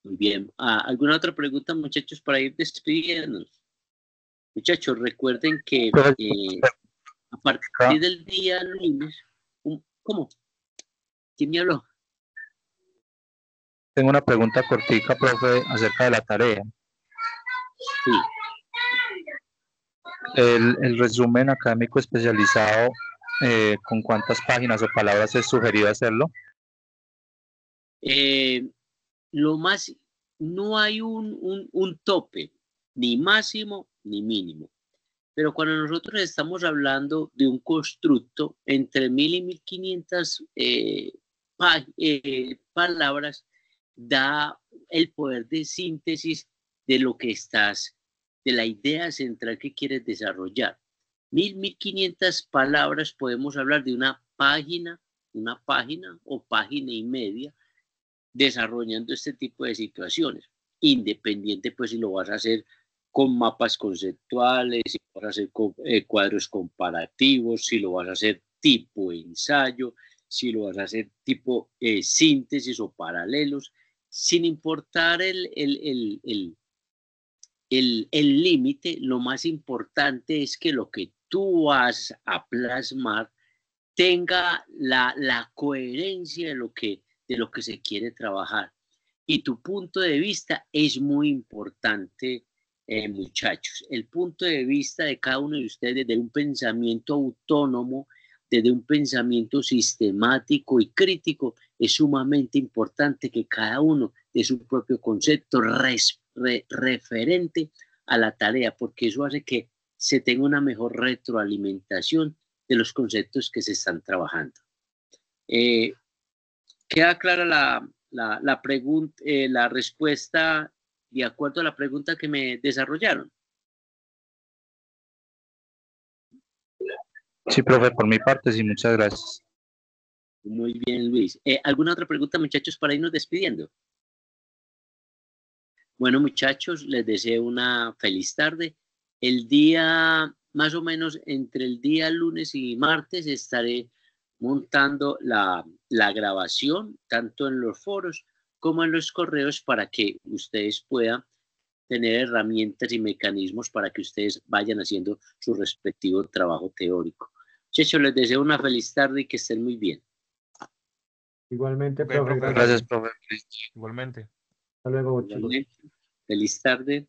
Muy bien. ¿Alguna otra pregunta, muchachos, para ir despidiéndonos? Muchachos, recuerden que a partir del día lunes... ¿Cómo? ¿Quién me habló? Tengo una pregunta cortica, profe, acerca de la tarea. Sí. El resumen académico especializado, ¿con cuántas páginas o palabras es sugerido hacerlo? Lo más, no hay un tope, ni máximo ni mínimo. Pero cuando nosotros estamos hablando de un constructo entre 1000 y 1500 palabras, da el poder de síntesis de lo que estás, de la idea central que quieres desarrollar. 1500 palabras, podemos hablar de una página o página y media, desarrollando este tipo de situaciones, independiente pues si lo vas a hacer con mapas conceptuales, si lo vas a hacer con cuadros comparativos, si lo vas a hacer tipo ensayo, si lo vas a hacer tipo síntesis o paralelos, sin importar el límite, lo más importante es que lo que tú vas a plasmar tenga la coherencia de lo que se quiere trabajar. Y tu punto de vista es muy importante, muchachos. El punto de vista de cada uno de ustedes, de un pensamiento autónomo, desde un pensamiento sistemático y crítico, es sumamente importante que cada uno de su propio concepto referente a la tarea, porque eso hace que se tenga una mejor retroalimentación de los conceptos que se están trabajando. ¿Queda clara la pregunta, la respuesta de acuerdo a la pregunta que me desarrollaron? Sí, profe, por mi parte, sí, muchas gracias. Muy bien, Luis. ¿Alguna otra pregunta, muchachos, para irnos despidiendo? Bueno, muchachos, les deseo una feliz tarde. El día, más o menos entre el día lunes y martes, estaré montando la grabación, tanto en los foros como en los correos, para que ustedes puedan tener herramientas y mecanismos para que ustedes vayan haciendo su respectivo trabajo teórico. Muchachos, les deseo una feliz tarde y que estén muy bien. Igualmente, Ok, profe, profe, Gracias, profe. igualmente. Hasta luego, chicos. Igualmente, feliz tarde.